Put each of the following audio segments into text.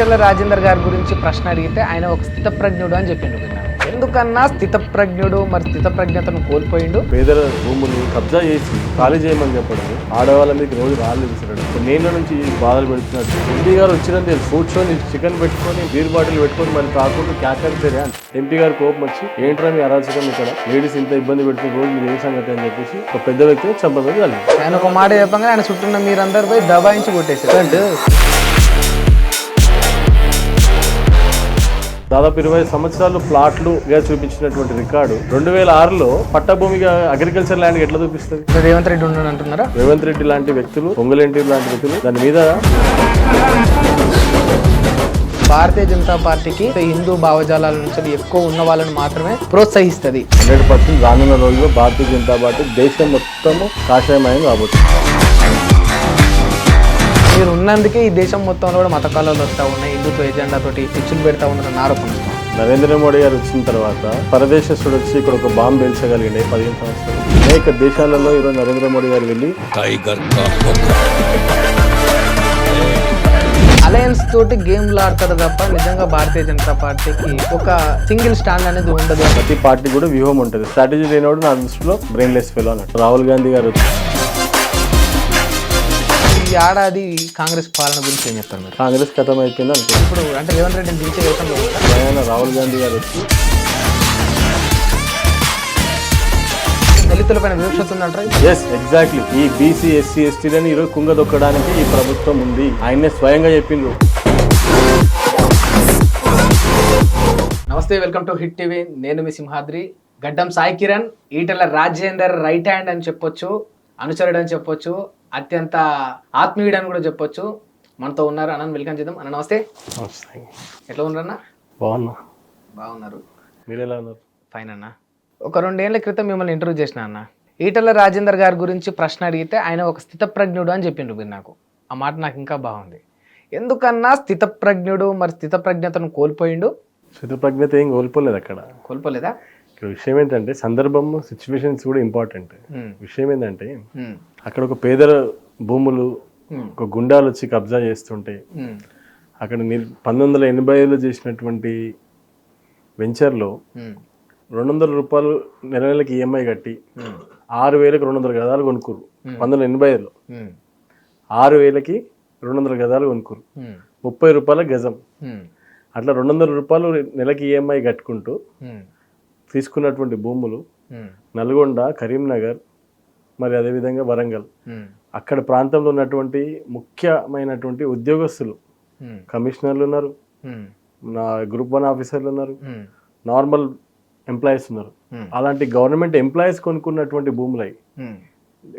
ఈటెల రాజేందర్ గారి గురించి ప్రశ్న అడిగితే ఆయన ఒక స్థితప్రజ్ఞుడు అని చెప్పిండు. ఎందుకన్నా స్థితప్రజ్ఞుడు, మరి స్థితప్రజ్ఞతను కోల్పోయిండు. పేదల భూములు కబ్జా చేసి ఖాళీ చేయమని చెప్పడం, ఆడవాళ్ళ మీద రోజు రాళ్ళు విసరడం, నేల నుంచి బాధలు పెడుతున్నట్టు. ఎంపీ గారు వచ్చినందుకు కూర్చొని చికెన్ పెట్టుకొని బీర్ బాటిల్ పెట్టుకొని మరి తాకుండా క్యాకర్ సరే అని ఎంపీ గారు కోపం వచ్చి ఏంట్రా మీ అరాచకం, ఇక్కడ లేడీస్ ఇంత ఇబ్బంది పెడుతున్న రోజు మీరు ఏ సంగతి అని చెప్పేసి ఒక పెద్ద వ్యక్తిని చంపబడి కలిగి ఆయన ఒక మాట చెప్పగా ఆయన చుట్టూ మీరందరూ పోయి దబాయించి కొట్టేశారు. అంటే దాదాపు 20 సంవత్సరాలు ప్లాట్లుగా చూపించినటువంటి రికార్డు 2006లో పట్టభూమిగా అగ్రికల్చర్ ల్యాండ్ ఎట్లా చూపిస్తుంది? రేవంత్ రెడ్డి ఉన్నాడు అంటున్నారా? రేవంత్ రెడ్డి లాంటి వ్యక్తులు, పొంగులేంటి లాంటి వ్యక్తులు దాని మీద భారతీయ జనతా పార్టీకి హిందూ భావజాలాల నుంచి ఎక్కువ ఉన్న వాళ్ళని మాత్రమే ప్రోత్సహిస్తుంది. 100% రానున్న రోజుల్లో భారతీయ జనతా పార్టీ దేశం మొత్తము కాషాయమయం కాబోతుంది. మీరు ఉన్నందుకే ఈ దేశం మొత్తంలో కూడా మత కళలు వస్తూ ఉన్నాయి, హిందుత్వ ఎజెండా తోటి పిచ్చులు పెడతా ఉన్నారని ఆరోపణ. నరేంద్ర మోడీ గారు వచ్చిన తర్వాత పరదేశస్తుడు వచ్చి ఇక్కడ ఒక బాంబు పేల్చగలిగిండే 15 సంవత్సరాలు. అనేక దేశాలలో ఈరోజు నరేంద్ర మోడీ గారు వెళ్ళి అలయన్స్ తోటి గేమ్లు ఆడతారు తప్ప నిజంగా భారతీయ జనతా పార్టీకి ఒక సింగిల్ స్టాండ్ అనేది ఉండదు. ప్రతి పార్టీ కూడా వ్యూహం ఉంటుంది. స్ట్రాటజీ లేనివాడు నా దృష్టిలో బ్రెయిన్లెస్ ఫెలో అన్నట్టు. రాహుల్ గాంధీ గారు ఈ ఏడాది కాంగ్రెస్ పాలన గురించి ఏం చెప్తారు మీరు? కాంగ్రెస్ ఖతం అయిపోయింది అనుకో. ఇప్పుడు అంటే రేవంత్ రెడ్డిని దించే యోచనలో ఆయన రాహుల్ గాంధీ గారు వచ్చి దళితుల పైన వివక్షత ఉందంటారా? Yes, exactly. ఈ బీసీ ఎస్సీ ఎస్టీలని ఈరోజు కుంగదొక్కడానికి ఈ ప్రభుత్వం ఉంది. ఆయన్నే స్వయంగా చెప్పిండ్రు. నమస్తే, వెల్కమ్ టు హిట్ టీవీ. నేను మీ సింహాద్రి. గడ్డం సాయి కిరణ్, ఈటెల రాజేందర్ రైట్ హ్యాండ్ అని చెప్పొచ్చు, అనుచరుడు అని చెప్పొచ్చు, అత్యంత ఆత్మీయుడు అని కూడా చెప్పొచ్చు. మనతో ఉన్నారు. అన్న వెల్కమ్ చేద్దాం. అన్న నమస్తే. ఎట్లా ఉన్నారన్నా? బాగున్నారు. మీరు ఎలా ఉన్నారు? ఫైన్ అన్న. ఒక 2 ఏళ్ల క్రితం మిమ్మల్ని ఇంటర్వ్యూ చేసిన అన్న. ఈటెల రాజేందర్ గారి గురించి ప్రశ్న అడిగితే ఆయన ఒక స్థితప్రజ్ఞుడు అని చెప్పిండ్రు మీరు. నాకు ఆ మాట నాకు ఇంకా బాగుంది. ఎందుకన్నా స్థితప్రజ్ఞుడు, మరి స్థితప్రజ్ఞతను కోల్పోయిండు? స్థితప్రజ్ఞత ఏం కోల్పోలేదు. అక్కడ కోల్పోలేదా? ఇక్కడ విషయం ఏంటంటే సందర్భం, సిచ్యువేషన్స్ కూడా ఇంపార్టెంట్. విషయం ఏంటంటే అక్కడ ఒక పేదల భూములు ఒక గుండాలు వచ్చి కబ్జా చేస్తుంటే అక్కడ 1985లో చేసినటువంటి వెంచర్లో 200 రూపాయలు నెలకి ఈఎంఐ కట్టి 6,200 గదాలు కొనుక్కురు. 1985లో 6,000కి 200 గదాలు కొనుక్కురు. 30 రూపాయల గజం. అట్లా 200 రూపాయలు నెలకి ఈఎంఐ కట్టుకుంటూ తీసుకున్నటువంటి భూములు నల్గొండ, కరీంనగర్, మరి అదేవిధంగా వరంగల్, అక్కడ ప్రాంతంలో ఉన్నటువంటి ముఖ్యమైనటువంటి ఉద్యోగస్తులు, కమిషనర్లు ఉన్నారు, నా గ్రూప్ 1 ఆఫీసర్లు ఉన్నారు, నార్మల్ ఎంప్లాయీస్ ఉన్నారు. అలాంటి గవర్నమెంట్ ఎంప్లాయీస్ కొనుక్కున్నటువంటి భూములై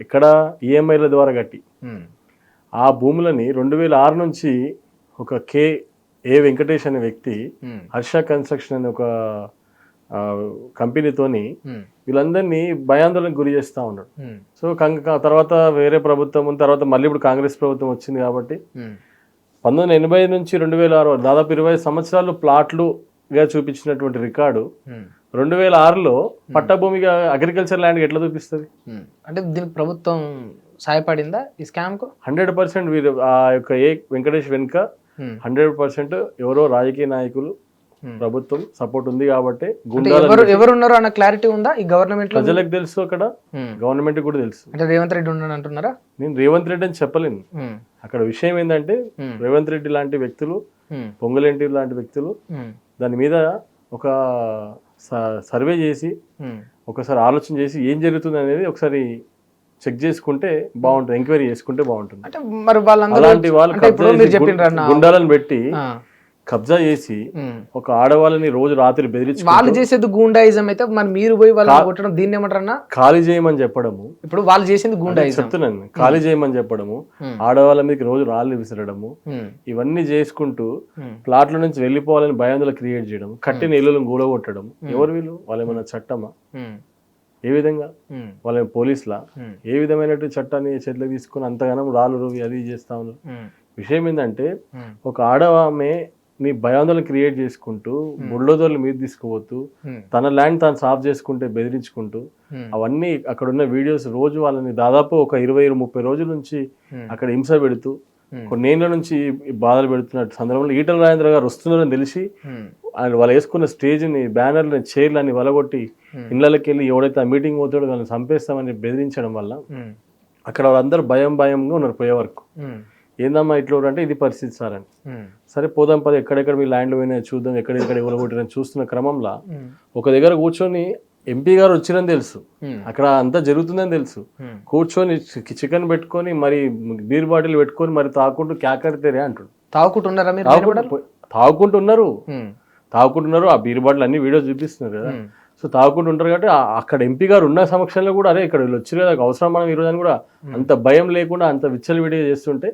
ఇక్కడ ఈఎంఐల ద్వారా కట్టి ఆ భూములని 2006 నుంచి ఒక ఏ వెంకటేష్ అనే వ్యక్తి హర్ష కన్స్ట్రక్షన్ అనే ఒక కంపెనీతోని వీళ్ళందరినీ భయాందోళనకు గురి చేస్తూ ఉన్నాడు. సో తర్వాత వేరే ప్రభుత్వం తర్వాత మళ్ళీ ఇప్పుడు కాంగ్రెస్ ప్రభుత్వం వచ్చింది కాబట్టి 1985 నుంచి 2006 దాదాపు 20 సంవత్సరాలు ప్లాట్లుగా చూపించినటువంటి రికార్డు 2006లో పట్టభూమిగా అగ్రికల్చర్ ల్యాండ్ ఎట్లా చూపిస్తుంది? అంటే దీనికి ప్రభుత్వం సహాయపడిందా ఈ స్కామ్ కు? 100% వీరు ఆ యొక్క వెంకటేష్ వెనుక 100% ఎవరో రాజకీయ నాయకులు, ప్రభుత్వం సపోర్ట్ ఉంది కాబట్టి ఎవరున్నారో అన్న క్లారిటీ ఉందా ఈ గవర్నమెంట్? ప్రజలకు తెలుసు, అక్కడ గవర్నమెంట్ కూడా తెలుసు. అంటే రేవంత్ రెడ్డి ఉన్నాడు అంటున్నారా? నేను రేవంత్ రెడ్డి అని చెప్పలేను. అక్కడ విషయం ఏంటంటే రేవంత్ రెడ్డి లాంటి వ్యక్తులు, పొంగులేంటి లాంటి వ్యక్తులు దాని మీద ఒక సర్వే చేసి ఒకసారి ఆలోచన చేసి ఏం జరుగుతుంది అనేది ఒకసారి చెక్ చేసుకుంటే బాగుంటుంది, ఎంక్వైరీ చేసుకుంటే బాగుంటుంది. అంటే మరి అలాంటి వాళ్ళు గుండాలను పెట్టి కబ్జా చేసి ఒక ఆడవాళ్ళని రోజు రాత్రి బెదిరించి వాళ్ళు చేసేది గూండాయిజం అయితే మరి మీరు పోయి వాళ్ళని కొట్టడం దీన్ని ఏమంటారన్నా? ఖాళీ చేయమని చెప్పడము. ఇప్పుడు వాళ్ళు చేసింది గూండాయిజం చెప్తున్నాను. ఖాళీ చేయమని చెప్పడము, ఆడవాళ్ళ మీద రోజు రాళ్ళు విసరడము, ఇవన్నీ చేసుకుంటూ ప్లాట్ల నుంచి వెళ్ళిపోవాలని భయాందోళన క్రియేట్ చేయడం, కట్టిన ఇళ్ళను గూడగొట్టడం. ఎవరు వీళ్ళు? వాళ్ళు ఏమన్నా చట్టమా? ఏ విధంగా? వాళ్ళ పోలీసులా? ఏ విధమైనటువంటి చట్టాన్ని చేతిలో తీసుకుని అంతగానం రాళ్ళు రువి అది చేస్తా ఉన్నారు. విషయం ఏంటంటే ఒక ఆడవామే నీ భయాందోళన క్రియేట్ చేసుకుంటూ బుల్డోజర్లు మీద తీసుకుపోతూ తన ల్యాండ్ తాను సాఫ్ చేసుకుంటే బెదిరించుకుంటూ అవన్నీ అక్కడ ఉన్న వీడియోస్ రోజు వాళ్ళని దాదాపు ఒక 20-30 రోజుల నుంచి అక్కడ హింస పెడుతూ కొన్నేళ్ల నుంచి ఈ బాధలు పెడుతున్న సందర్భంలో ఈటల రాజేంద్ర గారు వస్తున్నారని తెలిసి ఆయన వాళ్ళు వేసుకున్న స్టేజ్ని బ్యానర్ని చైర్లని వలగొట్టి ఇళ్ళకి వెళ్ళి ఎవడైతే ఆ మీటింగ్ పోతాడో వాళ్ళని చంపేస్తామని బెదిరించడం వల్ల అక్కడ వాళ్ళందరూ భయంగా ఉన్నారు పోయే వరకు. ఏందమ్మా ఇట్లా అంటే ఇది పరిస్థితి సార్ అని. సరే పోదాం పద ఎక్కడెక్కడ మీ ల్యాండ్లో పోయినా చూద్దాం ఎక్కడెక్కడ ఇవ్వగొట్టిరని చూస్తున్న క్రమంలో ఒక దగ్గర కూర్చొని ఎంపీ గారు వచ్చిరని తెలుసు, అక్కడ అంతా జరుగుతుందని తెలుసు, కూర్చొని చికెన్ పెట్టుకొని మరి బీర్ బాటిల్ పెట్టుకొని మరి తాకుంటూ క్యాకడితేరే అంటాడు. తాగుకుంటున్నారు ఆ బీర్ బాటిల్ అన్ని వీడియోస్ చూపిస్తున్నారు కదా. సో తాగుకుంటూ ఉంటారు కాబట్టి అక్కడ ఎంపీ గారు ఉన్న సమక్షంలో కూడా అరే ఇక్కడ వీళ్ళు వచ్చి కదా అవసరం మనం ఈరోజు అని కూడా అంత భయం లేకుండా అంత విచ్చలవిడిగా చేస్తుంటే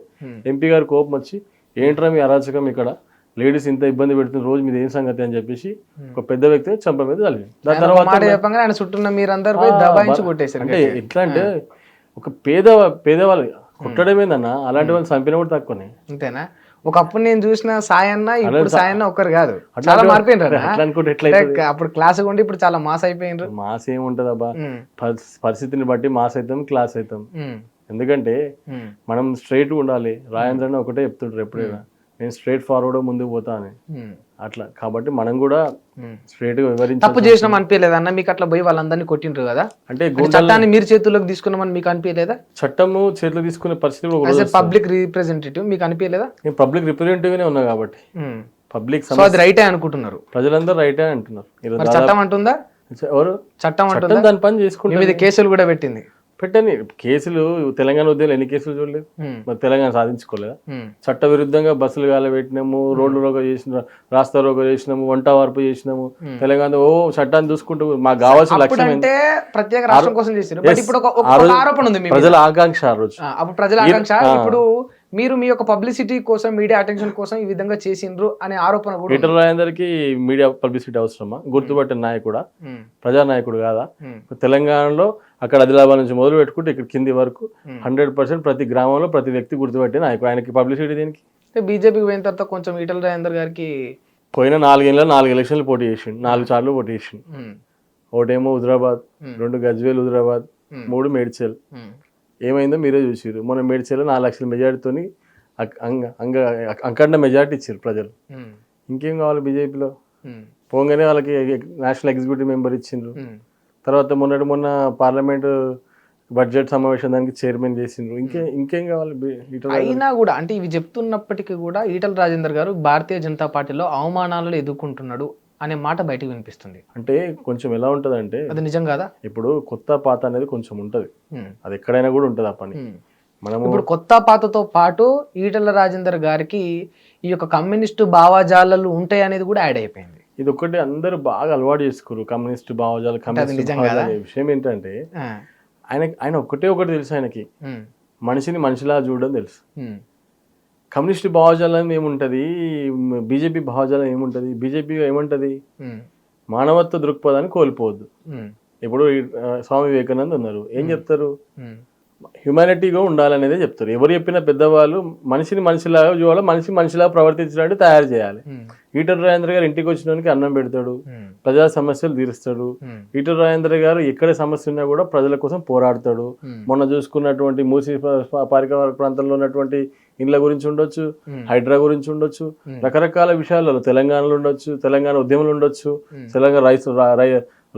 ఎంపీ గారు కోపం వచ్చి ఏంట్రా మీ అరాచకం ఇక్కడ లేడీస్ ఇంత ఇబ్బంది పెడుతున్న రోజు మీద ఏం సంగతి అని చెప్పేసి ఒక పెద్ద వ్యక్తి చంప మీద కలిగింది. దాని తర్వాత అంటే ఎట్లా అంటే ఒక పేదవాళ్ళు కొట్టడమేందన్నా అలాంటి వాళ్ళు చంపిన కూడా తక్కువనే. అంతేనా? ఒకప్పుడు నేను చూసిన సాయన్న ఇప్పుడు సాయన్న ఒక్కరు కాదు, చాలా మారిపోయినారు. అప్పుడు క్లాస్ ఉండి ఇప్పుడు చాలా మాస్ అయిపోయినారు. మాస్ ఏముంటది అబ్బా, పరిస్థితిని బట్టి మాస్ అవుతాం క్లాస్ అవుతాం. ఎందుకంటే మనం స్ట్రైట్ ఉండాలి. రాజేంద్ర ఒకటే చెప్తుంటారు ఎప్పుడైనా, నేను స్ట్రైట్ ఫార్వర్డ్ ముందుకు పోతా అని. అట్లా కాబట్టి మనం కూడా స్ట్రైట్ గా వివరించి తప్పు చేసినాం అనిపించలేదా అన్న మీకు? అట్లా పోయి వాళ్ళందరినీ కొట్టిండ్రు కదా, అంటే చట్టాన్ని మీరు చేతుల్లోకి తీసుకున్నామని మీకు అనిపించలేదా? చట్టము చేతిలో తీసుకునే పరిస్థితి పబ్లిక్ రిప్రజెంటేటివ్ మీకు అనిపించలేదా? నేను పబ్లిక్ రిప్రజెంటేటివ్ నే ఉన్నా కాబట్టి పబ్లిక్ అది రైటే అనుకుంటున్నారు, ప్రజలందరూ రైటే అంటున్నారు. చట్టం అంటుందా? ఎవరు చట్టం అంటుందా? దాని పని చేసుకుంటే కేసులు కూడా పెట్టింది. పెట్టని కేసులు తెలంగాణ ఉద్యోగులు ఎన్ని కేసులు చూడలేదు? మరి తెలంగాణ సాధించుకోలేదా? చట్ట విరుద్ధంగా బస్సులు గాలబెట్టినాము, రోడ్లు రోగ చేసినాము, రాస్తా రోగ చేసినాము, వంట వార్పు చేసినాము. తెలంగాణ చట్టాన్ని చూసుకుంటూ మాకు కావాల్సిన లక్ష్యం ప్రత్యేక రాష్ట్రం కోసం చేశారు. ఆరోపణ ఉంది ప్రజల ఆకాంక్ష ఆ రోజు. అప్పుడు ప్రజల ఆకాంక్ష. ఇప్పుడు మీరు మీ యొక్క పబ్లిసిటీ కోసం, మీడియా అటెన్షన్ కోసం ఈ విధంగా చేసిండ్రు అనే ఆరోపణ కూడా. ఈటల రాజేందర్కి మీడియా పబ్లిసిటీ అవసరమా? గుర్తుపట్టిన నాయకుడా, ప్రజానాయకుడు కాదా? తెలంగాణలో అక్కడ ఆదిలాబాద్ నుంచి మొదలు పెట్టుకుంటే ఇక్కడ కింది వరకు 100% ప్రతి గ్రామంలో ప్రతి వ్యక్తి గుర్తుపట్టే నాయకుడు. ఆయనకి పబ్లిసిటీ దేనికి? బీజేపీకి పోయిన తర్వాత కొంచెం ఈటల రాజేందర్ గారికి పోయిన 4 ఏళ్ళలో 4 ఎలక్షన్లు పోటీ చేసిండు, 4 సార్లు పోటీ చేసిండు. ఒకటేమో హుజరాబాద్, 2 గజ్వేల్ హుజరాబాద్, 3 మేడ్చల్. ఏమైందో మీరే చూసారు. మొన్న మేడ్చల్లో 4 లక్షల మెజార్టీతో అఖండ మెజార్టీ ఇచ్చారు ప్రజలు. ఇంకేం కావాలి బీజేపీలో? పోగానే వాళ్ళకి నేషనల్ ఎగ్జిక్యూటివ్ మెంబర్ ఇచ్చిండ్రు. తర్వాత మొన్న పార్లమెంటు బడ్జెట్ సమావేశం దానికి చైర్మన్ చేసిండ్రు. ఇంకేం కావాలి? అయినా కూడా అంటే ఇవి చెప్తున్నప్పటికీ కూడా ఈటల రాజేందర్ గారు భారతీయ జనతా పార్టీలో అవమానాలను ఎదుర్కొంటున్నాడు అనే మాట బయటకు వినిపిస్తుంది. అంటే కొంచెం ఎలా ఉంటది అంటే, అది నిజం కాదా? ఇప్పుడు కొత్త పాత అనేది కొంచెం ఉంటది, అది ఎక్కడైనా కూడా ఉంటది ఆ పని. మనం ఇప్పుడు కొత్త పాతతో పాటు ఈటల రాజేందర్ గారికి ఈ యొక్క కమ్యూనిస్టు భావజాలాలు ఉంటాయి అనేది కూడా యాడ్ అయిపోయింది. ఇది ఒకటి అందరూ బాగా అలవాటు చేసుకోరు, కమ్యూనిస్ట్ భావజాలు. విషయం ఏంటంటే ఆయన ఒకటి తెలుసు, ఆయనకి మనిషిని మనిషిలా చూడడం తెలుసు. కమ్యూనిస్ట్ భావజాలం ఏముంటది, బీజేపీ భావజాలం ఏముంటది? బీజేపీ ఏముంటది? మానవత్వ దృక్పథాన్ని కోల్పోవద్దు. ఇప్పుడు స్వామి వివేకానంద ఉన్నారు, ఏం చెప్తారు? హ్యుమానిటీగా ఉండాలనేదే చెప్తారు. ఎవరు చెప్పిన పెద్దవాళ్ళు మనిషిని మనిషిలాగా చూడాలి, మనిషిలాగా ప్రవర్తించడానికి తయారు చేయాలి. ఈటల రాజేంద్ర గారు ఇంటికి వచ్చినోనికి అన్నం పెడతాడు, ప్రజా సమస్యలు తీరుస్తాడు. ఈటల రాజేంద్ర గారు ఎక్కడ సమస్య ఉన్నా కూడా ప్రజల కోసం పోరాడతాడు. మొన్న చూసుకున్నటువంటి మూసీ పరికర ప్రాంతంలో ఉన్నటువంటి ఇండ్ల గురించి ఉండొచ్చు, హైడ్రా గురించి ఉండొచ్చు, రకరకాల విషయాలలో తెలంగాణలో ఉండొచ్చు, తెలంగాణ ఉద్యమంలో ఉండొచ్చు, తెలంగాణ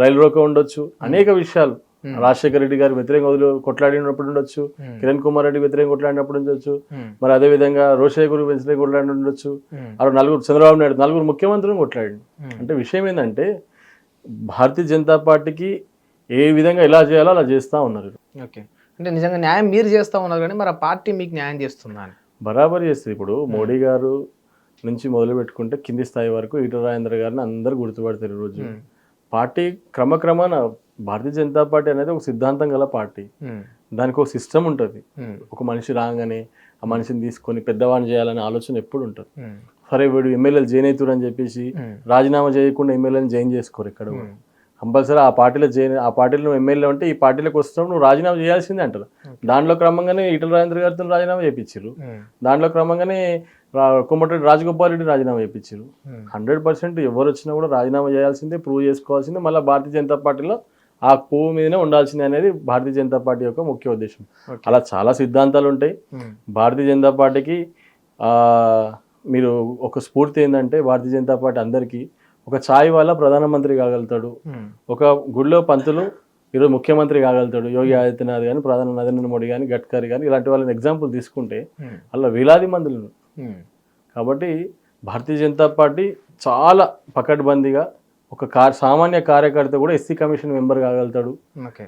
రైలు రోక ఉండొచ్చు, అనేక విషయాలు. రాజశేఖర రెడ్డి గారు వ్యతిరేకంగా కొట్లాడినప్పుడు ఉండొచ్చు, కిరణ్ కుమార్ రెడ్డి వ్యతిరేకంగా కొట్లాడినప్పుడు ఉండొచ్చు, మరి అదే విధంగా రోషయ్య గురు వ్యతిరేకంగా కొట్లాడి ఉండొచ్చు. అలా చంద్రబాబు నాయుడు 4 ముఖ్యమంత్రులను కొట్లాడి. అంటే విషయం ఏంటంటే భారతీయ జనతా పార్టీకి ఏ విధంగా ఎలా చేయాలో అలా చేస్తూ ఉన్నారు. ఓకే, అంటే నిజంగా న్యాయం మీరు చేస్తూ ఉన్నారు కానీ మరి ఆ పార్టీ మీకు న్యాయం చేస్తుందా? బరాబర్ చేస్తుంది. ఇప్పుడు మోడీ గారు నుంచి మొదలు పెట్టుకుంటే కింది స్థాయి వరకు ఈటల రాజేంద్ర గారిని అందరూ గుర్తుపడతారు. ఈరోజు పార్టీ క్రమక్రమాన భారతీయ జనతా పార్టీ అనేది ఒక సిద్ధాంతం గల పార్టీ. దానికి ఒక సిస్టమ్ ఉంటుంది. ఒక మనిషి రాగానే ఆ మనిషిని తీసుకొని పెద్దవాడిని చేయాలనే ఆలోచన ఎప్పుడు ఉంటుంది. సరే వీడు ఎమ్మెల్యేలు జాయిన్ అవుతారు అని చెప్పేసి రాజీనామా చేయకుండా ఎమ్మెల్యేని జాయిన్ చేసుకోరు ఎక్కడ. కంపల్సరీ ఆ పార్టీలో ఎమ్మెల్యే ఉంటే ఈ పార్టీలోకి వస్తాం నువ్వు రాజీనామా చేయాల్సిందే అంటారు. దాంట్లో క్రమంగానే ఈటల రాజేంద్ర గారితో రాజీనామా చేయించారు. దాంట్లో క్రమంగానే కోమటిరెడ్డి రాజగోపాల్ రెడ్డి రాజీనామా చేయించారు. 100% ఎవరు వచ్చినా కూడా రాజీనామా చేయాల్సిందే, ప్రూవ్ చేసుకోవాల్సిందే, మళ్ళీ భారతీయ జనతా పార్టీలో ఆ పువ్వు మీదనే ఉండాల్సిందే అనేది భారతీయ జనతా పార్టీ యొక్క ముఖ్య ఉద్దేశం. అలా చాలా సిద్ధాంతాలు ఉంటాయి. భారతీయ జనతా పార్టీకి మీరు ఒక స్ఫూర్తి ఏంటంటే భారతీయ జనతా పార్టీ అందరికీ ఒక ఛాయ్ వల్ల ప్రధానమంత్రి కాగలుగుతాడు, ఒక గుడిలో పంతులు ఈరోజు ముఖ్యమంత్రి కాగలుగుతాడు. యోగి ఆదిత్యనాథ్ కానీ, ప్రధాని నరేంద్ర మోడీ కానీ, గడ్కరీ కానీ, ఇలాంటి వాళ్ళని ఎగ్జాంపుల్ తీసుకుంటే అలా వేలాది మందులు. కాబట్టి భారతీయ జనతా పార్టీ చాలా పకడ్బందీగా ఒక సామాన్య కార్యకర్త కూడా ఎస్సీ కమిషన్ మెంబర్ కాగలుగుతాడు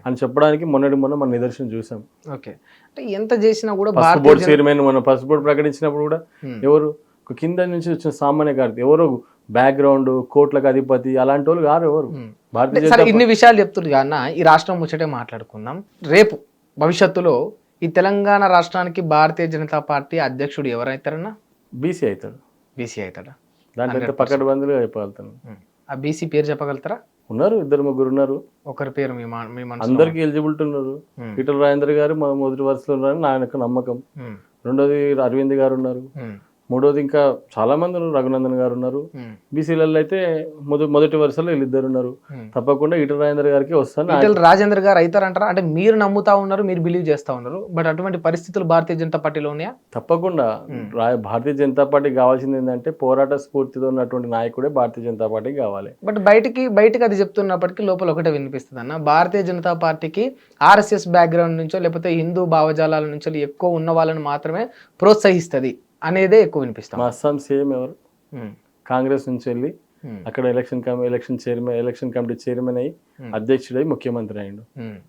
అని చెప్పడానికి మొన్న మన నిదర్శనం చూసాం. ఓకే, అంటే ఎంత చేసినా కూడా పసుపు బోర్డు చైర్మన్, మన పసుపు బోర్డు ప్రకటించినప్పుడు కూడా ఎవరు ఒక కింద నుంచి వచ్చిన సామాన్య కార్యకర్త, ఎవరు బ్యాక్గ్రౌండ్ కోట్లకు అధిపతి అలాంటి వాళ్ళు కారు ఎవరు. సరే, ఇన్ని విషయాలు చెప్తుంది కాన ఈ రాష్ట్రం ముచ్చటే మాట్లాడుకుందాం. రేపు భవిష్యత్తులో ఈ తెలంగాణ రాష్ట్రానికి భారతీయ జనతా పార్టీ అధ్యక్షుడు ఎవరైతారన్నా? బీసీ అవుతాడు. బీసీ అవుతాడా? దాంట్లో పకడ్బందీగా చెప్పగలుగుతాను. ఆ బీసీ పేరు చెప్పగలుగుతారా? ఉన్నారు, 2-3 ఉన్నారు. ఒకరి పేరు అందరికి ఎలిజిబిలిటీ ఉన్నారు. ఈటల రాజేందర్ గారు మొదటి వరుసలో ఉన్నారని నా యొక్క నమ్మకం. రెండోది అరవింద్ గారు ఉన్నారు. మూడోది ఇంకా చాలా మంది ఉన్నారు, రఘునందన్ గారు ఉన్నారు. బీసీలలో అయితే మొదటి వరుసలో వీళ్ళిద్దరు ఉన్నారు. తప్పకుండా ఈటల రాజేందర్ గారికి వస్తాను. ఈటల రాజేందర్ గారు అవుతారంటారా? అంటే మీరు నమ్ముతా ఉన్నారు, మీరు బిలీవ్ చేస్తా ఉన్నారు, బట్ అటువంటి పరిస్థితులు భారతీయ జనతా పార్టీలో ఉన్నాయా? తప్పకుండా భారతీయ జనతా పార్టీకి కావాల్సింది ఏంటంటే పోరాట స్ఫూర్తితో ఉన్నటువంటి నాయకుడే భారతీయ జనతా పార్టీకి కావాలి. బట్ బయటకి అది చెప్తున్నప్పటికీ లోపల ఒకటే వినిపిస్తుంది అన్న, భారతీయ జనతా పార్టీకి ఆర్ఎస్ఎస్ బ్యాక్గ్రౌండ్ నుంచో లేకపోతే హిందూ భావజాలాల నుంచో ఎక్కువ ఉన్న వాళ్ళని మాత్రమే ప్రోత్సహిస్తుంది అనేదే ఎక్కువ వినిపిస్తాం. అస్సాం సీఎం ఎవరు? కాంగ్రెస్ నుంచి వెళ్ళి అక్కడ ఎలక్షన్ కమిటీ చైర్మన్ అయ్యి అధ్యక్షుడై ముఖ్యమంత్రి అయ్యిండు.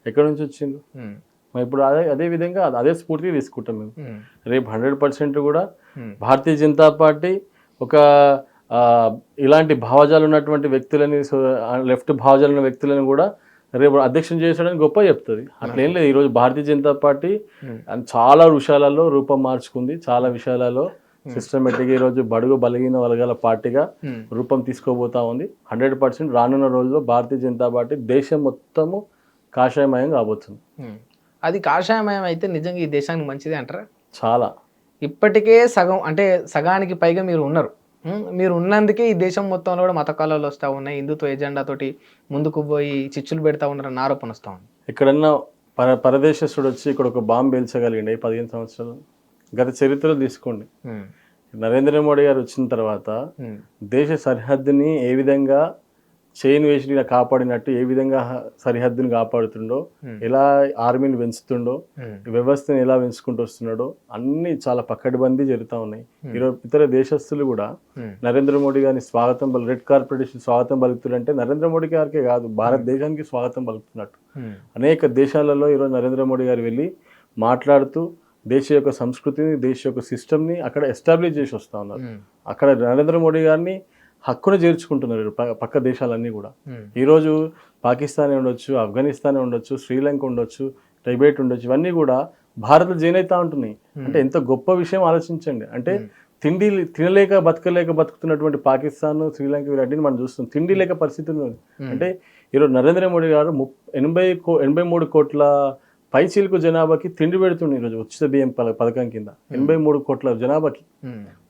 ఎక్కడి నుంచి వచ్చిండు? ఇప్పుడు అదే విధంగా అదే స్ఫూర్తి తీసుకుంటాం మేము. రేపు 100% కూడా భారతీయ జనతా పార్టీ ఒక ఇలాంటి భావజాలు ఉన్నటువంటి వ్యక్తులని, లెఫ్ట్ భావజాలు ఉన్న వ్యక్తులను కూడా రేపు అధ్యక్షం చేసాడని గొప్ప చెప్తుంది. అట్లా ఏం లేదు. ఈరోజు భారతీయ జనతా పార్టీ చాలా విషయాలలో రూపం మార్చుకుంది. చాలా విషయాలలో సిస్టమేటిక్గా ఈరోజు బడుగు బలహీన వర్గాల పార్టీగా రూపం తీసుకోబోతా ఉంది. 100% రానున్న రోజుల్లో భారతీయ జనతా పార్టీ దేశం మొత్తము కాషాయమయం కాబోతుంది. అది కాషాయమయం అయితే నిజంగా ఈ దేశానికి మంచిది అంటారా? చాలా. ఇప్పటికే సగానికి పైగా మీరు ఉన్నారు. మీరు ఉన్నందుకే ఈ దేశం మొత్తంలో కూడా మత కళలు వస్తూ ఉన్నాయి, హిందుత్వ ఎజెండా తోటి ముందుకు పోయి చిచ్చులు పెడతా ఉన్నారన్న ఆరోపణ వస్తూ ఉంది. ఎక్కడన్నా పరదేశస్తుడు వచ్చి ఇక్కడ ఒక బాంబు పేల్చగలిగిండే 15 సంవత్సరాలు గత చరిత్రలో తీసుకోండి. నరేంద్ర మోడీ గారు వచ్చిన తర్వాత దేశ సరిహద్దుని ఏ విధంగా చైన్ వేసి కాపాడినట్టు ఏ విధంగా సరిహద్దుని కాపాడుతుండో, ఎలా ఆర్మీని పెంచుతుండో, వ్యవస్థను ఎలా పెంచుకుంటూ వస్తున్నాడో అన్ని చాలా పక్కడబందీ జరుగుతూ ఉన్నాయి. ఈరోజు ఇతర దేశస్తులు కూడా నరేంద్ర మోడీ గారిని రెడ్ కార్పొరేషన్ స్వాగతం పలుకుతుంటే నరేంద్ర మోడీ గారికే కాదు, భారతదేశానికి స్వాగతం పలుకుతున్నట్టు. అనేక దేశాలలో ఈరోజు నరేంద్ర మోడీ గారు వెళ్ళి మాట్లాడుతూ దేశ యొక్క సంస్కృతిని, దేశ యొక్క సిస్టమ్ని అక్కడ ఎస్టాబ్లిష్ చేసి వస్తూ ఉన్నారు. అక్కడ నరేంద్ర మోడీ గారిని హక్కును చేర్చుకుంటున్నారు పక్క దేశాలన్నీ కూడా. ఈరోజు పాకిస్తాన్ ఉండొచ్చు, ఆఫ్ఘనిస్తాన్ ఉండొచ్చు, శ్రీలంక ఉండొచ్చు, టిబెట్ ఉండొచ్చు, ఇవన్నీ కూడా భారత జైనైతా ఉంటున్నాయి. అంటే ఎంత గొప్ప విషయం ఆలోచించండి. అంటే తినలేక బతుకుతున్నటువంటి పాకిస్తాన్, శ్రీలంక వీరన్నిటిని మనం చూస్తున్నాం. తిండి లేక పరిస్థితులు. అంటే ఈరోజు నరేంద్ర మోడీ గారు 83 కోట్ల పైచీలకు జనాభాకి తిండి పెడుతుంది. ఈరోజు ఉచిత బియ్యం పథకం కింద 83 కోట్ల జనాభాకి,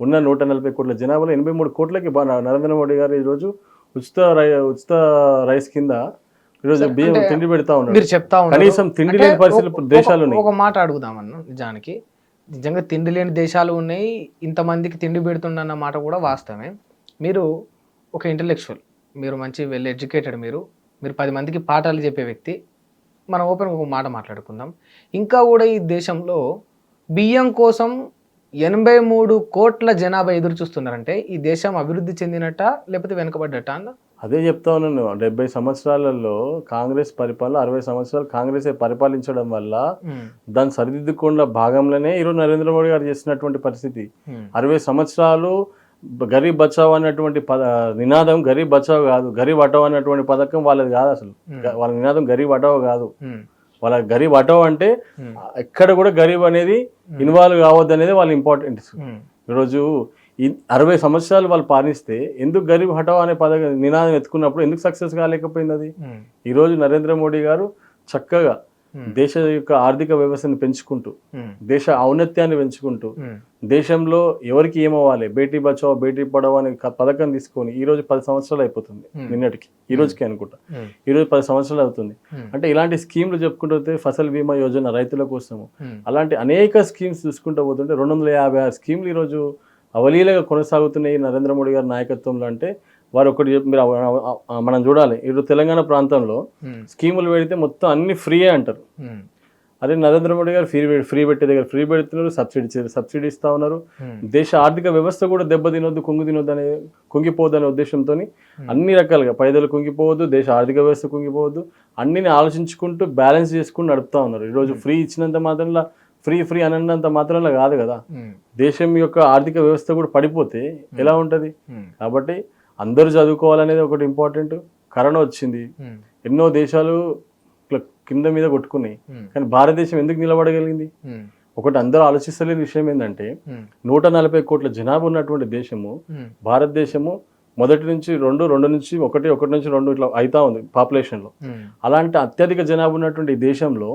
ఉన్న 140 కోట్ల జనాభాలో 83 కోట్లకి నరేంద్ర మోడీ గారు ఈరోజు ఉచిత రైస్ కింద ఈరోజు బియ్యం తిండి పెడతా ఉన్నారు. మీరు చెప్తా ఉన్నారు కనీసం తిండి లేని పరిస్థితులు దేశాలు. ఒక మాట అడుగుదామన్నా, నిజంగా తిండి లేని దేశాలు ఉన్నాయి, ఇంతమందికి తిండి పెడుతుండన్న మాట కూడా వాస్తవమే. మీరు ఒక ఇంటలెక్చువల్, మీరు మంచి వెల్ ఎడ్యుకేటెడ్, మీరు 10 మందికి పాఠాలు చెప్పే వ్యక్తి. మనం ఓపెన్ ఒక మాట మాట్లాడుకుందాం. ఇంకా కూడా ఈ దేశంలో బియ్యం కోసం 83 కోట్ల జనాభా ఎదురు చూస్తున్నారంటే ఈ దేశం అభివృద్ధి చెందినట్ట లేకపోతే వెనుకబడ్డట అన్న? అదే చెప్తా ఉన్నాను. 70 సంవత్సరాలలో కాంగ్రెస్ పరిపాలన, 60 సంవత్సరాలు కాంగ్రెస్ పరిపాలించడం వల్ల దాన్ని సరిదిద్దుకున్న భాగంలోనే ఈరోజు నరేంద్ర మోడీ గారు చేసినటువంటి పరిస్థితి. 60 సంవత్సరాలు గరీబ్ బచావ్ అన్నటువంటి నినాదం గరీబ్ బచావ్ కాదు, గరీబ్ హటావ్ అన్నటువంటి పథకం వాళ్ళది కాదు. అసలు వాళ్ళ నినాదం గరీబ్ హటావ్ కాదు. వాళ్ళ గరీబ్ హటావ్ అంటే ఎక్కడ కూడా గరీబ్ అనేది ఇన్వాల్వ్ కావద్దు అనేది వాళ్ళ ఇంపార్టెంట్. ఈరోజు 60 సంవత్సరాలు వాళ్ళు పాలిస్తే ఎందుకు గరీబ్ హటావ్ అనే నినాదం ఎత్తుకున్నప్పుడు ఎందుకు సక్సెస్ కాలేకపోయింది అది? ఈరోజు నరేంద్ర మోడీ గారు చక్కగా దేశ యొక్క ఆర్థిక వ్యవస్థను పెంచుకుంటూ, దేశ ఔన్నత్యాన్ని పెంచుకుంటూ, దేశంలో ఎవరికి ఏమవ్వాలి, బేటీ బచావో బేటీ పడావో అనే పథకం తీసుకొని ఈ రోజు 10 సంవత్సరాలు అయిపోతుంది నిన్నటికి, ఈ రోజుకి అనుకుంటా, ఈ రోజు 10 సంవత్సరాలు అవుతుంది. అంటే ఇలాంటి స్కీమ్లు చెప్పుకుంటూ ఫసల్ బీమా యోజన రైతుల కోసము, అలాంటి అనేక స్కీమ్స్ చూసుకుంటూ పోతుంటే 256 స్కీమ్లు ఈరోజు అవలీలగా కొనసాగుతున్నాయి నరేంద్ర మోడీ గారి నాయకత్వంలో. అంటే వారు ఒకటి మీరు మనం చూడాలి, ఈరోజు తెలంగాణ ప్రాంతంలో స్కీములు పెడితే మొత్తం అన్ని ఫ్రీయే అంటారు. అదే నరేంద్ర మోడీ గారు ఫ్రీ పెట్టే దగ్గర ఫ్రీ పెడుతున్నారు, సబ్సిడీ ఇస్తా ఉన్నారు. దేశ ఆర్థిక వ్యవస్థ కూడా దెబ్బతినొద్దు, కుంగిపోద్దనే ఉద్దేశంతో అన్ని రకాలుగా పేదలు కుంగిపోవద్దు, దేశ ఆర్థిక వ్యవస్థ కుంగిపోవద్దు, అన్నిని ఆలోచించుకుంటూ బ్యాలెన్స్ చేసుకుని నడుపుతా ఉన్నారు. ఈరోజు ఫ్రీ ఇచ్చినంత మాత్రంలో, ఫ్రీ అన్నంత మాత్రంలో కాదు కదా, దేశం యొక్క ఆర్థిక వ్యవస్థ కూడా పడిపోతే ఎలా ఉంటుంది. కాబట్టి అందరూ చదువుకోవాలనేది ఒకటి ఇంపార్టెంట్. కరోనా వచ్చింది, ఎన్నో దేశాలు కింద మీద కొట్టుకున్నాయి, కానీ భారతదేశం ఎందుకు నిలబడగలిగింది? ఒకటి అందరూ ఆలోచిస్తలేని విషయం ఏంటంటే 140 కోట్ల జనాభా ఉన్నటువంటి దేశము భారతదేశము మొదటి నుంచి 2 నుంచి 1 నుంచి 2 ఇట్లా అవుతా ఉంది పాపులేషన్లో. అలాంటి అత్యధిక జనాభా ఉన్నటువంటి దేశంలో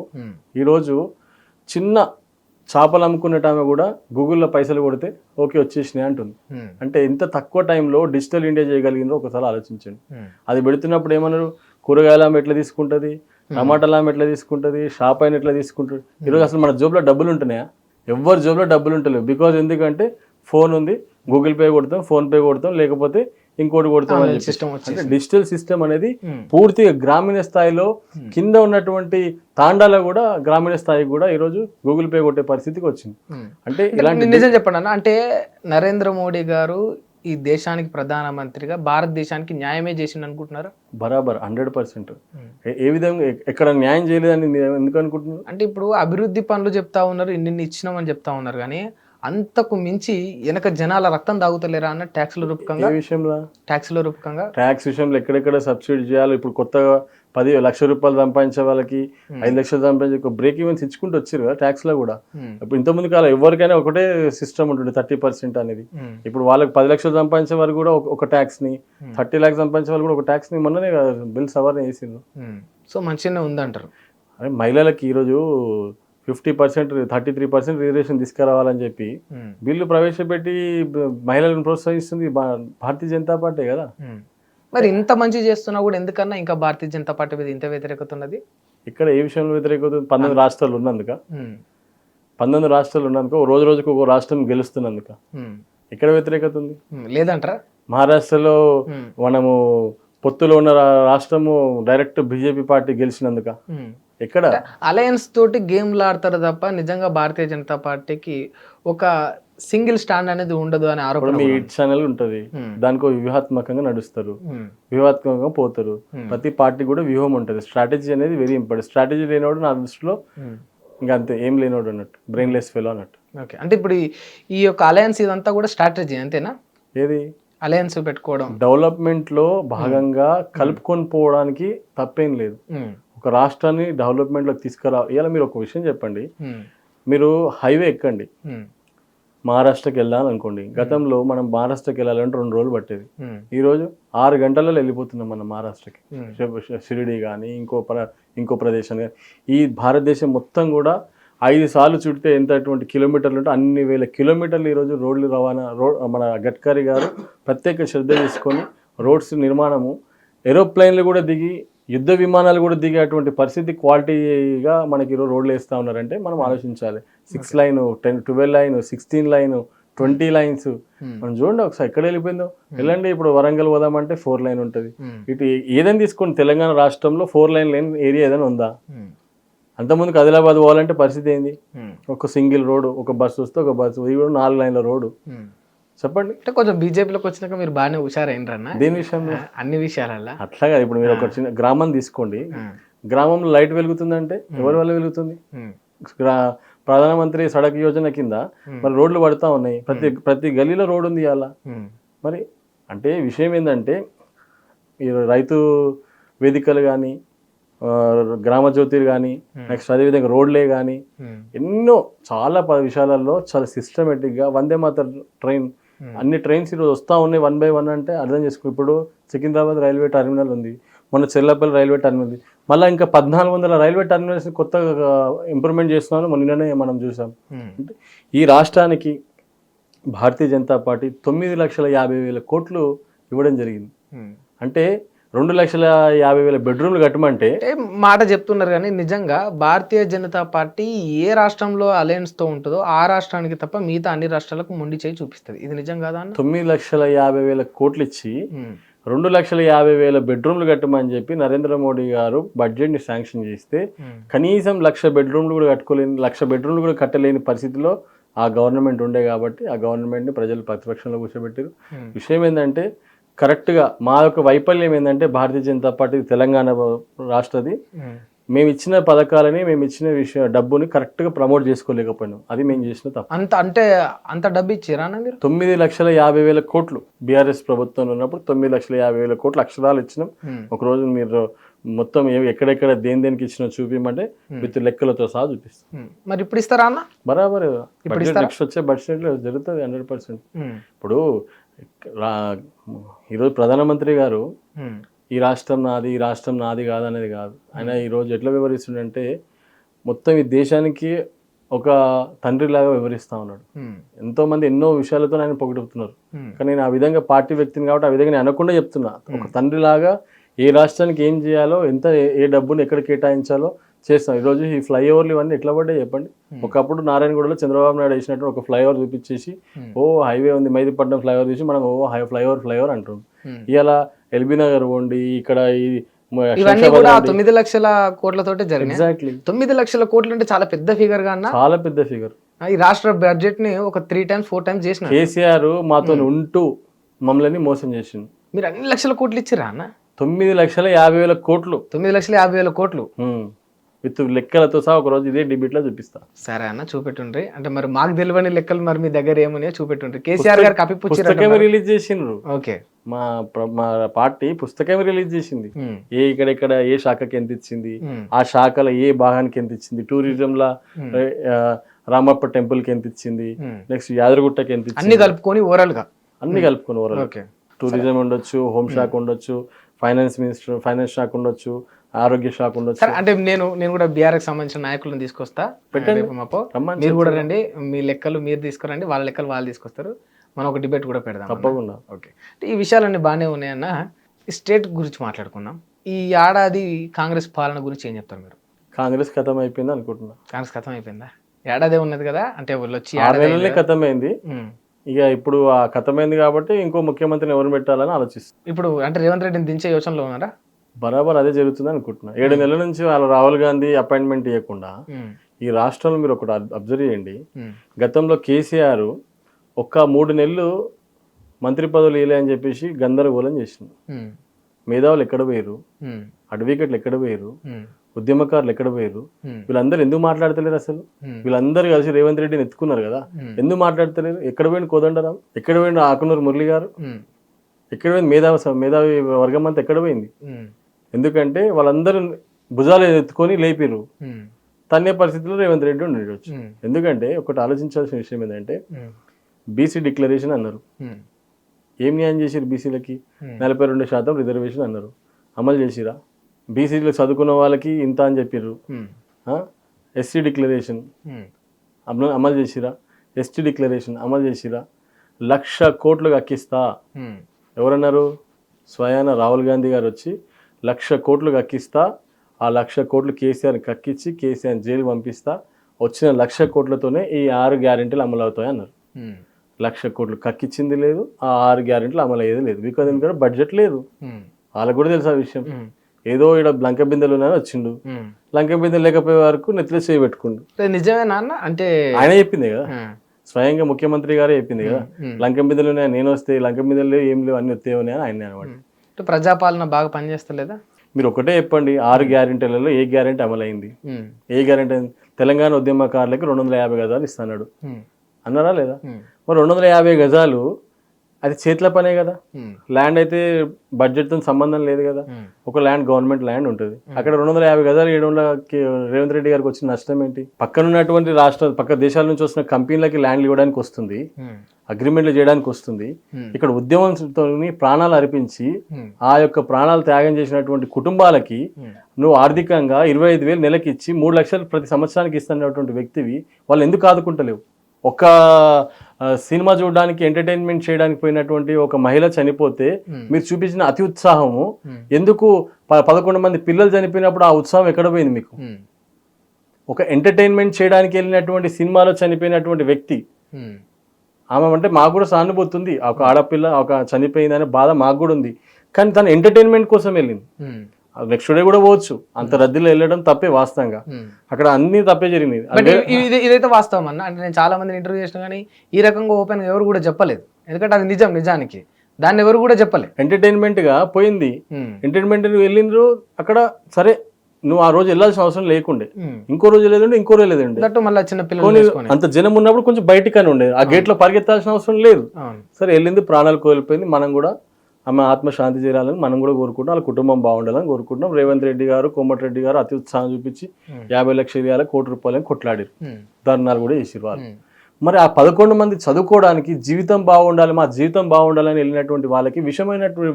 ఈరోజు చిన్న చేపలు అమ్ముకునే ఆమె కూడా గూగుల్లో పైసలు కొడితే ఓకే వచ్చేసినాయి అంటుంది. అంటే ఎంత తక్కువ టైంలో డిజిటల్ ఇండియా చేయగలిగిందో ఒకసారి ఆలోచించండి. అది పెడుతున్నప్పుడు ఏమన్నారు, కూరగాయల ఆమె ఎట్లా తీసుకుంటుంది, టమాటాలు ఆమె ఎట్లా తీసుకుంటుంది, షాప్ అయిన ఎట్లా తీసుకుంటుంది. ఈరోజు అసలు మన జోబులో డబ్బులు ఉంటున్నాయా? ఎవరి జోబులో డబ్బులు ఉంటలేవు. బికాజ్ ఎందుకంటే ఫోన్ ఉంది, గూగుల్ పే కొడతాం, ఫోన్పే కొడతాం, లేకపోతే ఇంకోటి కొడతాం అని చెప్పి. అంటే డిజిటల్ సిస్టమ్ అనేది పూర్తిగా గ్రామీణ స్థాయిలో కింద ఉన్నటువంటి తాండాలో కూడా గ్రామీణ స్థాయికి కూడా ఈరోజు గూగుల్ పే కొట్టే పరిస్థితికి వచ్చింది. అంటే ఇలాంటి నిజం చెప్పండి అన్న, అంటే నరేంద్ర మోడీ గారు ఈ దేశానికి ప్రధానమంత్రిగా భారతదేశానికి న్యాయమే చేసింది అనుకుంటున్నారా? బరాబర్ 100%. ఏ విధంగా ఎక్కడ న్యాయం చేయలేదని ఎందుకు అనుకుంటున్నారు? అంటే ఇప్పుడు అభివృద్ధి పనులు చెప్తా ఉన్నారు, ఇన్ని ఇచ్చినామని చెప్తా ఉన్నారు, కానీ అంతకు మించి వెనక జనాల రక్తం తాగుతలేరా అన్న ట్యాక్స్ల రూపకంగా? ట్యాక్స్ విషయంలో ఎక్కడెక్కడ సబ్సిడీ చేయాలి. ఇప్పుడు కొత్తగా 10 లక్షల రూపాయలు సంపాదించే వాళ్ళకి 5 లక్షలు సంపాదించే ఒక బ్రేక్ ఈవెన్స్ ఇచ్చుకుంటూ వచ్చారు కదా ట్యాక్స్ లో కూడా. ఇప్పుడు ఇంతకుముందు కాలం ఎవరికైనా ఒకటే సిస్టమ్ ఉంటుంది 30% అనేది. ఇప్పుడు వాళ్ళకి 10 లక్షలు సంపాదించే వారు కూడా ఒక ట్యాక్స్ ని, 30 lakhs సంపాదించే వాళ్ళు కూడా ఒక ట్యాక్స్ ని మొన్ననే బిల్ సవరణ చేసిండ్రు. సో మంచిగానే ఉందంటారు. అదే మహిళలకి ఈరోజు 50%, 33% రిజర్వేషన్ తీసుకురావాలని చెప్పి బిల్లు ప్రవేశపెట్టి మహిళలను ప్రోత్సహిస్తుంది భారతీయ జనతా పార్టీ కదా. మరి ఇంత మంచి చేస్తున్నా కూడా ఎందుకన్నా ఇంకా భారతీయ జనతా పార్టీ మీద ఇంత వ్యతిరేకత ఉన్నది? ఇక్కడ ఏ విషయంలో వ్యతిరేకత? 19 రాష్ట్రాలు ఉన్నందుక, 19 రాష్ట్రాలు ఉన్నందుక, రోజు రోజుకు ఒక రాష్ట్రం గెలుస్తున్నందుక ఇక్కడ వ్యతిరేకత ఉంది లేదంటారా? మహారాష్ట్రలో మనము పొత్తులో ఉన్న రాష్ట్రము డైరెక్ట్ బీజేపీ పార్టీ గెలిచినందుక. ఎక్కడ అలయన్స్ తోటి గేమ్లు ఆడతారు తప్ప నిజంగా భారతీయ జనతా పార్టీకి ఒక సింగిల్ స్టాండ్ అనేది ఉండదు అనే ఆరోపణ. మీ ఛానల్ ఉంటుంది, దానికి వ్యూహాత్మకంగా నడుస్తారు, వ్యూహాత్మకంగా పోతారు. ప్రతి పార్టీ కూడా వ్యూహం ఉంటుంది. స్ట్రాటజీ అనేది వెరీ ఇంపార్టెంట్. స్ట్రాటజీ లేనివాడు నా దృష్టిలో ఇంకా అంతే, ఏం లేనివాడు అన్నట్టు, బ్రెయిన్లెస్ ఫెలో అన్నట్టు. ఓకే, అంటే ఇప్పుడు ఈ యొక్క అలయన్స్ ఇదంతా కూడా స్ట్రాటజీ అంతేనా? ఏది అలయన్స్ పెట్టుకోవడం డెవలప్మెంట్ లో భాగంగా కలుపుకొని పోవడానికి తప్పేం లేదు. ఒక రాష్ట్రాన్ని డెవలప్మెంట్ లోకి తీసుకురా. ఇలా మీరు ఒక విషయం చెప్పండి, మీరు హైవే ఎక్కండి, మహారాష్ట్రకి వెళ్ళాలనుకోండి. గతంలో మనం మహారాష్ట్రకి వెళ్ళాలంటే 2 రోజులు పట్టేది. ఈ రోజు 6 గంటలలో వెళ్ళిపోతున్నాం మనం మహారాష్ట్రకి. షిరిడి కానీ ఇంకో ప్రదేశం కానీ. ఈ భారతదేశం మొత్తం కూడా 5 సార్లు చుడితే ఎంతటువంటి కిలోమీటర్లు ఉంటే అన్ని వేల కిలోమీటర్లు ఈరోజు రోడ్లు రవాణా. మన గడ్కరీ గారు ప్రత్యేక శ్రద్ధ తీసుకొని రోడ్స్ నిర్మాణము, ఏరోప్లేన్లు కూడా దిగి, యుద్ధ విమానాలు కూడా దిగేటువంటి పరిస్థితి, క్వాలిటీగా మనకి ఈరోజు రోడ్లు వేస్తూ ఉన్నారంటే మనం ఆలోచించాలి. 6 లైన్, 10, 12 లైన్, 16 లైన్, 20 లైన్స్. మనం చూడండి ఒకసారి ఎక్కడ వెళ్ళిపోయిందో. వెళ్ళండి, ఇప్పుడు వరంగల్ పోదామంటే 4 లైన్ ఉంటుంది. ఇటు ఏదైనా తీసుకోండి, తెలంగాణ రాష్ట్రంలో 4 లైన్ ఏరియా ఏదైనా ఉందా? అంతకుముందుకు ఆదిలాబాద్ పోవాలంటే పరిస్థితి ఏంది? ఒక సింగిల్ రోడ్డు, ఒక బస్సు వస్తే ఒక బస్సు, ఇది కూడా 4 లైన్ల రోడ్డు. చెప్పండి. అంటే కొంచెం బీజేపీలోకి వచ్చినాక మీరు బాగానే హుషారైనరన్నా దేని విషయంలో? అన్ని విషయాలల్లో. అట్లాగా ఇప్పుడు మీరు ఒక చిన్న గ్రామం తీసుకోండి, గ్రామంలో లైట్ వెలుగుతుందంటే ఎవరి వల్ల వెలుగుతుంది? ప్రధానమంత్రి సడక్ యోజన కింద మరి రోడ్లు పడతా ఉన్నాయి, ప్రతి గలీలో రోడ్డు ఉంది ఇవాళ. మరి అంటే విషయం ఏంటంటే ఈ రైతు వేదికలు కానీ, గ్రామ జ్యోతిలు కానీ, నెక్స్ట్ అదేవిధంగా రోడ్లే కానీ, ఎన్నో చాలా విషయాలలో చాలా సిస్టమేటిక్గా వందే మాతర్ ట్రైన్, అన్ని ట్రైన్స్ ఈరోజు వస్తూ ఉన్నాయి 1 by 1. అంటే అర్థం చేసుకో. ఇప్పుడు సికింద్రాబాద్ రైల్వే టెర్మినల్ ఉంది, మొన్న చెర్లపల్లి రైల్వే టర్మినల్, మళ్ళీ ఇంకా 1400 రైల్వే టర్మినల్స్ కొత్తగా ఇంప్రూవ్మెంట్ చేస్తున్నాను మొన్ననే మనం చూసాం. అంటే ఈ రాష్ట్రానికి భారతీయ జనతా పార్టీ 9,50,000 కోట్లు ఇవ్వడం జరిగింది. అంటే 2,50,000 బెడ్రూమ్లు కట్టమంటే అంటే మాట చెప్తున్నారు కానీ నిజంగా భారతీయ జనతా పార్టీ ఏ రాష్ట్రంలో అలయన్స్తో ఉంటుందో ఆ రాష్ట్రానికి తప్ప మిగతా అన్ని రాష్ట్రాలకు మొండి చేయి చూపిస్తుంది. ఇది నిజం కాదా అన్న? 9,50,000 కోట్లు ఇచ్చి 2,50,000 బెడ్రూమ్లు కట్టమని చెప్పి నరేంద్ర మోడీ గారు బడ్జెట్ని శాంక్షన్ చేస్తే కనీసం 1,00,000 బెడ్రూమ్లు కూడా కట్టుకోలేని, 1,00,000 బెడ్రూమ్లు కూడా కట్టలేని పరిస్థితిలో ఆ గవర్నమెంట్ ఉండే కాబట్టి ఆ గవర్నమెంట్ని ప్రజలు ప్రతిపక్షంలో కూర్చోబెట్టారు. విషయం ఏంటంటే కరెక్ట్గా మా యొక్క వైఫల్యం ఏంటంటే భారతీయ జనతా పార్టీ తెలంగాణ రాష్ట్రది, మేము ఇచ్చిన పథకాలని మేము ఇచ్చిన డబ్బుని కరెక్ట్గా ప్రమోట్ చేసుకోలేకపోయినాం. అది మేము చేసిన తప్పు. అంత డబ్బు ఇచ్చారా మీరు? 9,50,000 కోట్లు బీఆర్ఎస్ ప్రభుత్వంలో ఉన్నప్పుడు 9,50,000 కోట్లు అక్షరాలు ఇచ్చినాం. ఒక రోజు మీరు మొత్తం ఎక్కడెక్కడ దేనికి ఇచ్చినా చూపించమంటే విత్ లెక్కలతో సహా చూపిస్తాం. మరి ఇప్పుడు ఇస్తారా అన్న? బరాబర్ నెక్స్ట్ వచ్చే బడ్జెట్లో జరుగుతుంది 100%. ఇప్పుడు ఈరోజు ప్రధానమంత్రి గారు ఈ రాష్ట్రం నాది, ఈ రాష్ట్రం నాది కాదనేది కాదు. ఆయన ఈరోజు ఎట్లా వివరిస్తుండంటే మొత్తం ఈ దేశానికి ఒక తండ్రిలాగా వివరిస్తూ ఉన్నాడు. ఎంతోమంది ఎన్నో విషయాలతో ఆయన పొగుడుతున్నారు, కానీ నేను ఆ విధంగా పార్టీ వ్యక్తిని కాబట్టి ఆ విధంగా నేను అనకుండా చెప్తున్నా. ఒక తండ్రిలాగా ఏ రాష్ట్రానికి ఏం చేయాలో, ఎంత ఏ డబ్బుని ఎక్కడ కేటాయించాలో చేస్తాం. ఈరోజు ఈ ఫ్లైఓవర్లు ఇవన్నీ ఎట్లా పడ్డాయి చెప్పండి. ఒకప్పుడు నారాయణగూడలో చంద్రబాబు నాయుడు వేసినట్టు ఒక ఫ్లైఓవర్ చూపించేసి హైవే ఉంది మైదీపట్నం ఫ్లైఓవర్ చూసి మనం ఫ్లైఓవర్ అంటున్నాం. ఇవాళ ఎల్బీ నగర్ పోండి, ఇక్కడ ఇవన్నీ కూడా 9,00,000 కోట్లతోటే జరిగింది. ఎగ్జాక్ట్లీ 9,00,000 కోట్లు అంటే చాలా పెద్ద ఫిగర్ గా అన్న, చాలా పెద్ద ఫిగర్. ఈ రాష్ట్ర బడ్జెట్ ని ఒక 3 times 4 times చేసిన కేసీఆర్ మాతో ఉంటూ మమ్మల్ని మోసం చేసిండు. మీరు అన్ని లక్షల కోట్లు ఇచ్చిరా అన్న? 9,50,000 కోట్లు. 9,50,000 కోట్లు విత్ లెక్కలతో సహా ఒక రోజు ఇదే డిబేట్ లో చూపిస్తా. సరే అన్న, చూపెట్టుండ్రి. అంటే మరి మాకు తెలియని లెక్కలు మరి మీ దగ్గర ఏమని చూపెట్టుండ్రి. కేసీఆర్ గారు పుస్తకమే రిలీజ్ చేసిండ్రు. ఓకే, మా పార్టీ పుస్తకమే రిలీజ్ చేసింది. ఇక్కడెక్కడ ఏ శాఖకి ఎంత ఇచ్చింది, ఆ శాఖలో ఏ భాగానికి ఎంత ఇచ్చింది, టూరిజం లా రామప్ప టెంపుల్ కి ఎంత ఇచ్చింది, నెక్స్ట్ యాదగిరిగుట్టకి ఎంత ఇచ్చింది, అన్ని కలుపుకొని ఓవరాల్ గా ఓవరాల్ టూరిజం ఉండొచ్చు, హోమ్ శాఖ ఉండొచ్చు, ఫైనాన్స్ శాఖ ఉండొచ్చు, ఆరోగ్య శాఖ ఉండొచ్చు. అంటే నేను కూడా బీఆర్ఎస్ సంబంధించిన నాయకులను తీసుకొస్తా, మీరు కూడా రండి, మీ లెక్కలు మీరు తీసుకురండి, వాళ్ళ లెక్కలు వాళ్ళు తీసుకొస్తారు, మనం ఒక డిబేట్ కూడా పెడదాం తప్పకుండా. ఓకే, ఈ విషయాలన్నీ బాగానే ఉన్నాయన్న. ఈ స్టేట్ గురించి మాట్లాడుకుందాం. ఈ ఏడాది కాంగ్రెస్ పాలన గురించి ఏం చెప్తారు మీరు? కాంగ్రెస్ ఖతం అయిపోయింది అనుకుంటున్నా. కాంగ్రెస్ ఖతం అయిపోయిందా? ఏడాదే ఉన్నది కదా, అంటే వాళ్ళు వచ్చి 6 నెలలే ఖతమైంది. ఇక ఇప్పుడు ఆ ఖతమైంది కాబట్టి ఇంకో ముఖ్యమంత్రిని ఎవరు పెట్టాలని ఆలోచిస్తారు. ఇప్పుడు అంటే రేవంత్ రెడ్డిని దించే యోచనలో ఉన్నారా? బరాబర్ అదే జరుగుతుంది అనుకుంటున్నా. 7 నెలల నుంచి వాళ్ళ రాహుల్ గాంధీ అపాయింట్మెంట్ ఇవ్వకుండా ఈ రాష్ట్రంలో మీరు ఒకటి అబ్జర్వ్ చేయండి. గతంలో కేసీఆర్ ఒక్క 3 నెలలు మంత్రి పదవులు వేయలే అని చెప్పేసి గందరగోళం చేసింది. మేధావులు ఎక్కడ పోయారు, అడ్వకేట్లు ఎక్కడ పోయారు, ఉద్యమకారులు ఎక్కడ పోయారు, వీళ్ళందరూ ఎందుకు మాట్లాడతలేరు? అసలు వీళ్ళందరూ కలిసి రేవంత్ రెడ్డిని ఎత్తుకున్నారు కదా, ఎందుకు మాట్లాడతలేరు? ఎక్కడ పోయిన కోదండరాం, ఎక్కడ పోయిన ఆకునూరు మురళి గారు, ఎక్కడ పోయింది మేధావి వర్గం అంతా ఎక్కడ పోయింది? ఎందుకంటే వాళ్ళందరూ భుజాలు ఎత్తుకొని లేపిరు. తన్నే పరిస్థితిలో రేవంత్ రెడ్డి ఉండవచ్చు. ఎందుకంటే ఒకటి ఆలోచించాల్సిన విషయం ఏంటంటే బీసీ డిక్లరేషన్ అన్నారు. ఏం న్యాయం చేసిరు? బీసీలకి 42% రిజర్వేషన్ అన్నారు, అమలు చేసిరా? బీసీలకు చదువుకున్న వాళ్ళకి ఇంత అని చెప్పిర్రు. ఎస్సీ డిక్లరేషన్ అమలు చేసిరా? ఎస్టీ డిక్లరేషన్ అమలు చేసిరా? 1,00,000 కోట్లు కక్కిస్తా ఎవరన్నారు? స్వయాన రాహుల్ గాంధీ గారు వచ్చి 1,00,000 కోట్లు కక్కిస్తా, ఆ 1,00,000 కోట్లు కేసీఆర్ని కక్కించి కేసీఆర్ని జైలు పంపిస్తా, వచ్చిన 1,00,000 కోట్లతోనే ఈ 6 గ్యారెంటీలు అమలు అవుతాయి అన్నారు. 1,00,000 కోట్లు కక్కించింది లేదు, ఆ 6 గ్యారెంటీలు అమలు అయ్యేది లేదు. బికాజ్ ఎందుకంటే బడ్జెట్ లేదు. వాళ్ళకు కూడా తెలుసు ఆ విషయం. ఏదో ఇక్కడ లంక బిందెలు ఉన్నాయని వచ్చిండు, లంక బిందెలు లేకపోయే వరకు నెత్తిలో చేయి పెట్టుకుండు. నిజమేనా అన్న? అంటే ఆయన చెప్పింది కదా, స్వయంగా ముఖ్యమంత్రి గారే చెప్పింది కదా, లంక బిందెలు ఉన్నాయి, నేను వస్తే లంక బిందెలు లేవు, ఏం లేవు, అన్ని వస్తాయని ఆయన అనమాట. ప్రజాపాలన బాగా పనిచేస్తలేదా? మీరు ఒకటే చెప్పండి, 6 గ్యారెంటీలలో ఏ గ్యారెంటీ అమలైంది? ఏ గ్యారెంటీ? తెలంగాణ ఉద్యమకారులకి 250 గజాలు ఇస్తున్నాడు అన్నారా లేదా? మరి 250 గజాలు అది చేతుల పనే కదా. ల్యాండ్ అయితే బడ్జెట్తో సంబంధం లేదు కదా. ఒక ల్యాండ్ గవర్నమెంట్ ల్యాండ్ ఉంటుంది, అక్కడ 250 గజాలు 700 రేవంత్ రెడ్డి గారికి వచ్చిన నష్టం ఏంటి? పక్కనున్నటువంటి పక్క దేశాల నుంచి వస్తున్న కంపెనీలకి ల్యాండ్లు ఇవ్వడానికి వస్తుంది, అగ్రిమెంట్లు చేయడానికి వస్తుంది. ఇక్కడ ఉద్యమంతో ప్రాణాలు అర్పించి ఆ యొక్క ప్రాణాలు త్యాగం చేసినటువంటి కుటుంబాలకి నువ్వు ఆర్థికంగా 25,000 నెలకి ఇచ్చి 3 లక్షలు ప్రతి సంవత్సరానికి ఇస్తున్నటువంటి వ్యక్తివి వాళ్ళు ఎందుకు ఆదుకుంటలేవు? ఒక సినిమా చూడడానికి ఎంటర్టైన్మెంట్ చేయడానికి పోయినటువంటి ఒక మహిళ చనిపోతే మీరు చూపించిన అతి ఉత్సాహము ఎందుకు? 11 మంది పిల్లలు చనిపోయినప్పుడు ఆ ఉత్సాహం ఎక్కడ పోయింది మీకు? ఒక ఎంటర్టైన్మెంట్ చేయడానికి వెళ్ళినటువంటి సినిమాలో చనిపోయినటువంటి వ్యక్తి ఆమె అంటే మాకు కూడా సానుభూతి ఉంది, ఒక ఆడపిల్ల ఒక చనిపోయిందనే బాధ మాకు కూడా ఉంది, కానీ తను ఎంటర్టైన్మెంట్ కోసం వెళ్ళింది. నెక్స్ట్ డే కూడా పోవచ్చు, అంత రద్దీలో వెళ్ళడం తప్పే వాస్తవంగా, అక్కడ అన్ని తప్పే జరిగింది. ఇదైతే వాస్తవం అన్న. అంటే నేను చాలా మందిని ఇంటర్వ్యూ చేసిన కానీ ఈ రకంగా ఓపెన్ ఎవరు కూడా చెప్పలేదు, ఎందుకంటే అది నిజానికి దాన్ని ఎవరు కూడా చెప్పలేదు. ఎంటర్టైన్మెంట్ గా పోయింది, ఎంటర్టైన్మెంట్ వెళ్ళిండ్రు అక్కడ. సరే నువ్వు ఆ రోజు వెళ్ళాల్సిన అవసరం లేకుండే, ఇంకో రోజు లేదంటే ఇంకో రోజు లేదండి, మళ్ళీ చిన్న పిల్లలు అంత జనం ఉన్నప్పుడు కొంచెం బయటికనే ఉండేది, ఆ గేట్ లో పరిగెత్తాల్సిన అవసరం లేదు. సరే వెళ్ళింది, ప్రాణాలు కోల్పోయింది, మనం కూడా ఆమె ఆత్మశాంతి చేయాలని మనం కూడా కోరుకుంటాం, వాళ్ళ కుటుంబం బాగుండాలని కోరుకుంటాం. రేవంత్ రెడ్డి గారు కోమటిరెడ్డి గారు అతి ఉత్సాహం చూపించి 50 లక్షలు ఇవ్వాలి, ₹1,00,00,000 కొట్లాడారు, ధర్నాలు కూడా చేసారు వాళ్ళు. మరి ఆ 11 మంది చదువుకోవడానికి జీవితం బాగుండాలి, మా జీవితం బాగుండాలని వెళ్ళినటువంటి వాళ్ళకి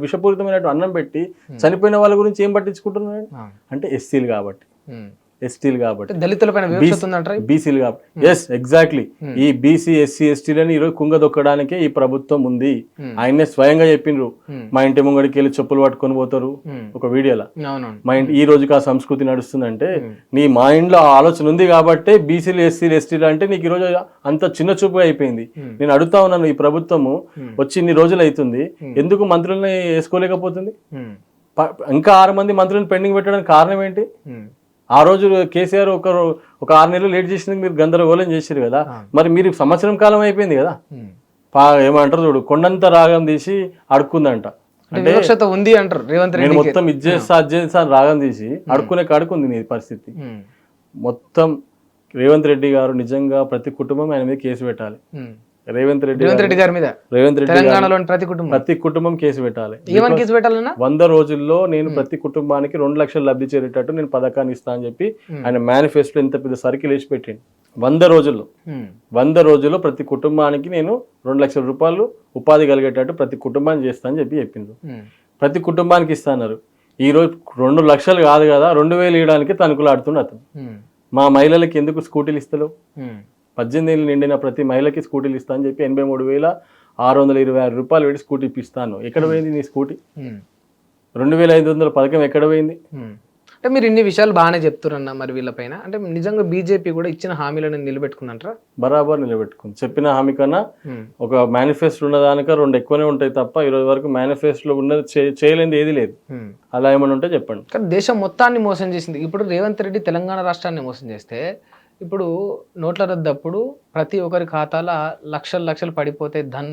విషపూరితమైనటువంటి అన్నం పెట్టి చనిపోయిన వాళ్ళ గురించి ఏం పట్టించుకుంటున్నారు? అంటే ఎస్సీలు కాబట్టి, దళితులపైన బీసీలు కాబట్టి. ఎస్ ఎగ్జాక్ట్లీ, ఈ బీసీ ఎస్సీ ఎస్టీలని ఈరోజు కుంగదొక్కడానికే ఈ ప్రభుత్వం ఉంది. ఆయన్నే స్వయంగా చెప్పిండ్రు, మా ఇంటి ముంగడికి వెళ్ళి చెప్పులు పట్టుకొని పోతారు ఒక వీడియోలో. మా ఇంటి ఈ రోజుకి ఆ సంస్కృతి నడుస్తుందంటే నీ మైండ్ లో ఆలోచన ఉంది కాబట్టి బీసీలు ఎస్సీలు ఎస్టీలు అంటే నీకు ఈ రోజు అంత చిన్న చూపుగా అయిపోయింది. నేను అడుగుతా ఉన్నాను, ఈ ప్రభుత్వము వచ్చి ఇన్ని రోజులు అవుతుంది, ఎందుకు మంత్రుల్ని వేసుకోలేకపోతుంది? ఇంకా 6 మంది మంత్రులను పెండింగ్ పెట్టడానికి కారణం ఏంటి? ఆ రోజు కేసీఆర్ ఒక 6 నెలలు లేట్ చేసినందుకు మీరు గందరగోళం చేశారు కదా, మరి మీరు సంవత్సరం కాలం అయిపోయింది కదా. ఏమంటారు చూడు, కొండంత రాగం తీసి అడుక్కుందంట, అంటే ఉంది అంటారు రేవంత్ రెడ్డి. నేను మొత్తం ఇది చేస్తా రాగం తీసి అడుక్కునే నీ పరిస్థితి మొత్తం. రేవంత్ రెడ్డి గారు నిజంగా ప్రతి కుటుంబం ఆయన మీద కేసు పెట్టాలి. రేవంత్ రెడ్డి గారి మీద ప్రతి కుటుంబం కేసు పెట్టాలి. 100 రోజుల్లో నేను ప్రతి కుటుంబానికి 2 లక్షలు లబ్ధి చేరేటట్టు నేను పథకాన్ని ఇస్తా అని చెప్పి ఆయన మేనిఫెస్టో ఎంత పెద్ద సర్కిల్ వేసి పెట్టిండు. 100 రోజుల్లో ప్రతి కుటుంబానికి నేను 2 లక్షల రూపాయలు ఉపాధి కలిగేటట్టు ప్రతి కుటుంబాన్ని చేస్తా అని చెప్పి చెప్పిండు. ప్రతి కుటుంబానికి ఇస్తాన్నారు. ఈ రోజు 2 లక్షలు కాదు కదా, 2,000 ఇవ్వడానికి తణుకులాడుతుండు అతను. మా మహిళలకి ఎందుకు స్కూటీలు ఇస్తలేవు? 18 ఏళ్ళు నిండిన ప్రతి మహిళకి స్కూటీలు ఇస్తా అని చెప్పి 83,626 రూపాయలు పెట్టి స్కూటీ ఇప్పిస్తాను. ఎక్కడ పోయింది నీ స్కూటీ? 2,500 పథకం ఎక్కడ పోయింది? అంటే మీరు ఇన్ని విషయాలు బాగానే చెప్తున్నా, మరి వీళ్ళపైన అంటే నిజంగా బీజేపీ కూడా ఇచ్చిన హామీలను నిలబెట్టుకుందంటారా? బరాబర్ నిలబెట్టుకుంది. చెప్పిన హామీ కన్నా ఒక మేనిఫెస్టో ఉన్నదానిక 2 ఎక్కువనే ఉంటాయి తప్ప ఈ రోజు వరకు మేనిఫెస్టోలో ఉన్నది చేయలేనిది ఏది లేదు. అలా ఏమైనా ఉంటే చెప్పండి. కానీ దేశం మొత్తాన్ని మోసం చేసింది. ఇప్పుడు రేవంత్ రెడ్డి తెలంగాణ రాష్ట్రాన్ని మోసం చేస్తే, ఇప్పుడు నోట్ల రద్దప్పుడు ప్రతి ఒక్కరి ఖాతాలో లక్షలు పడిపోతే ధన్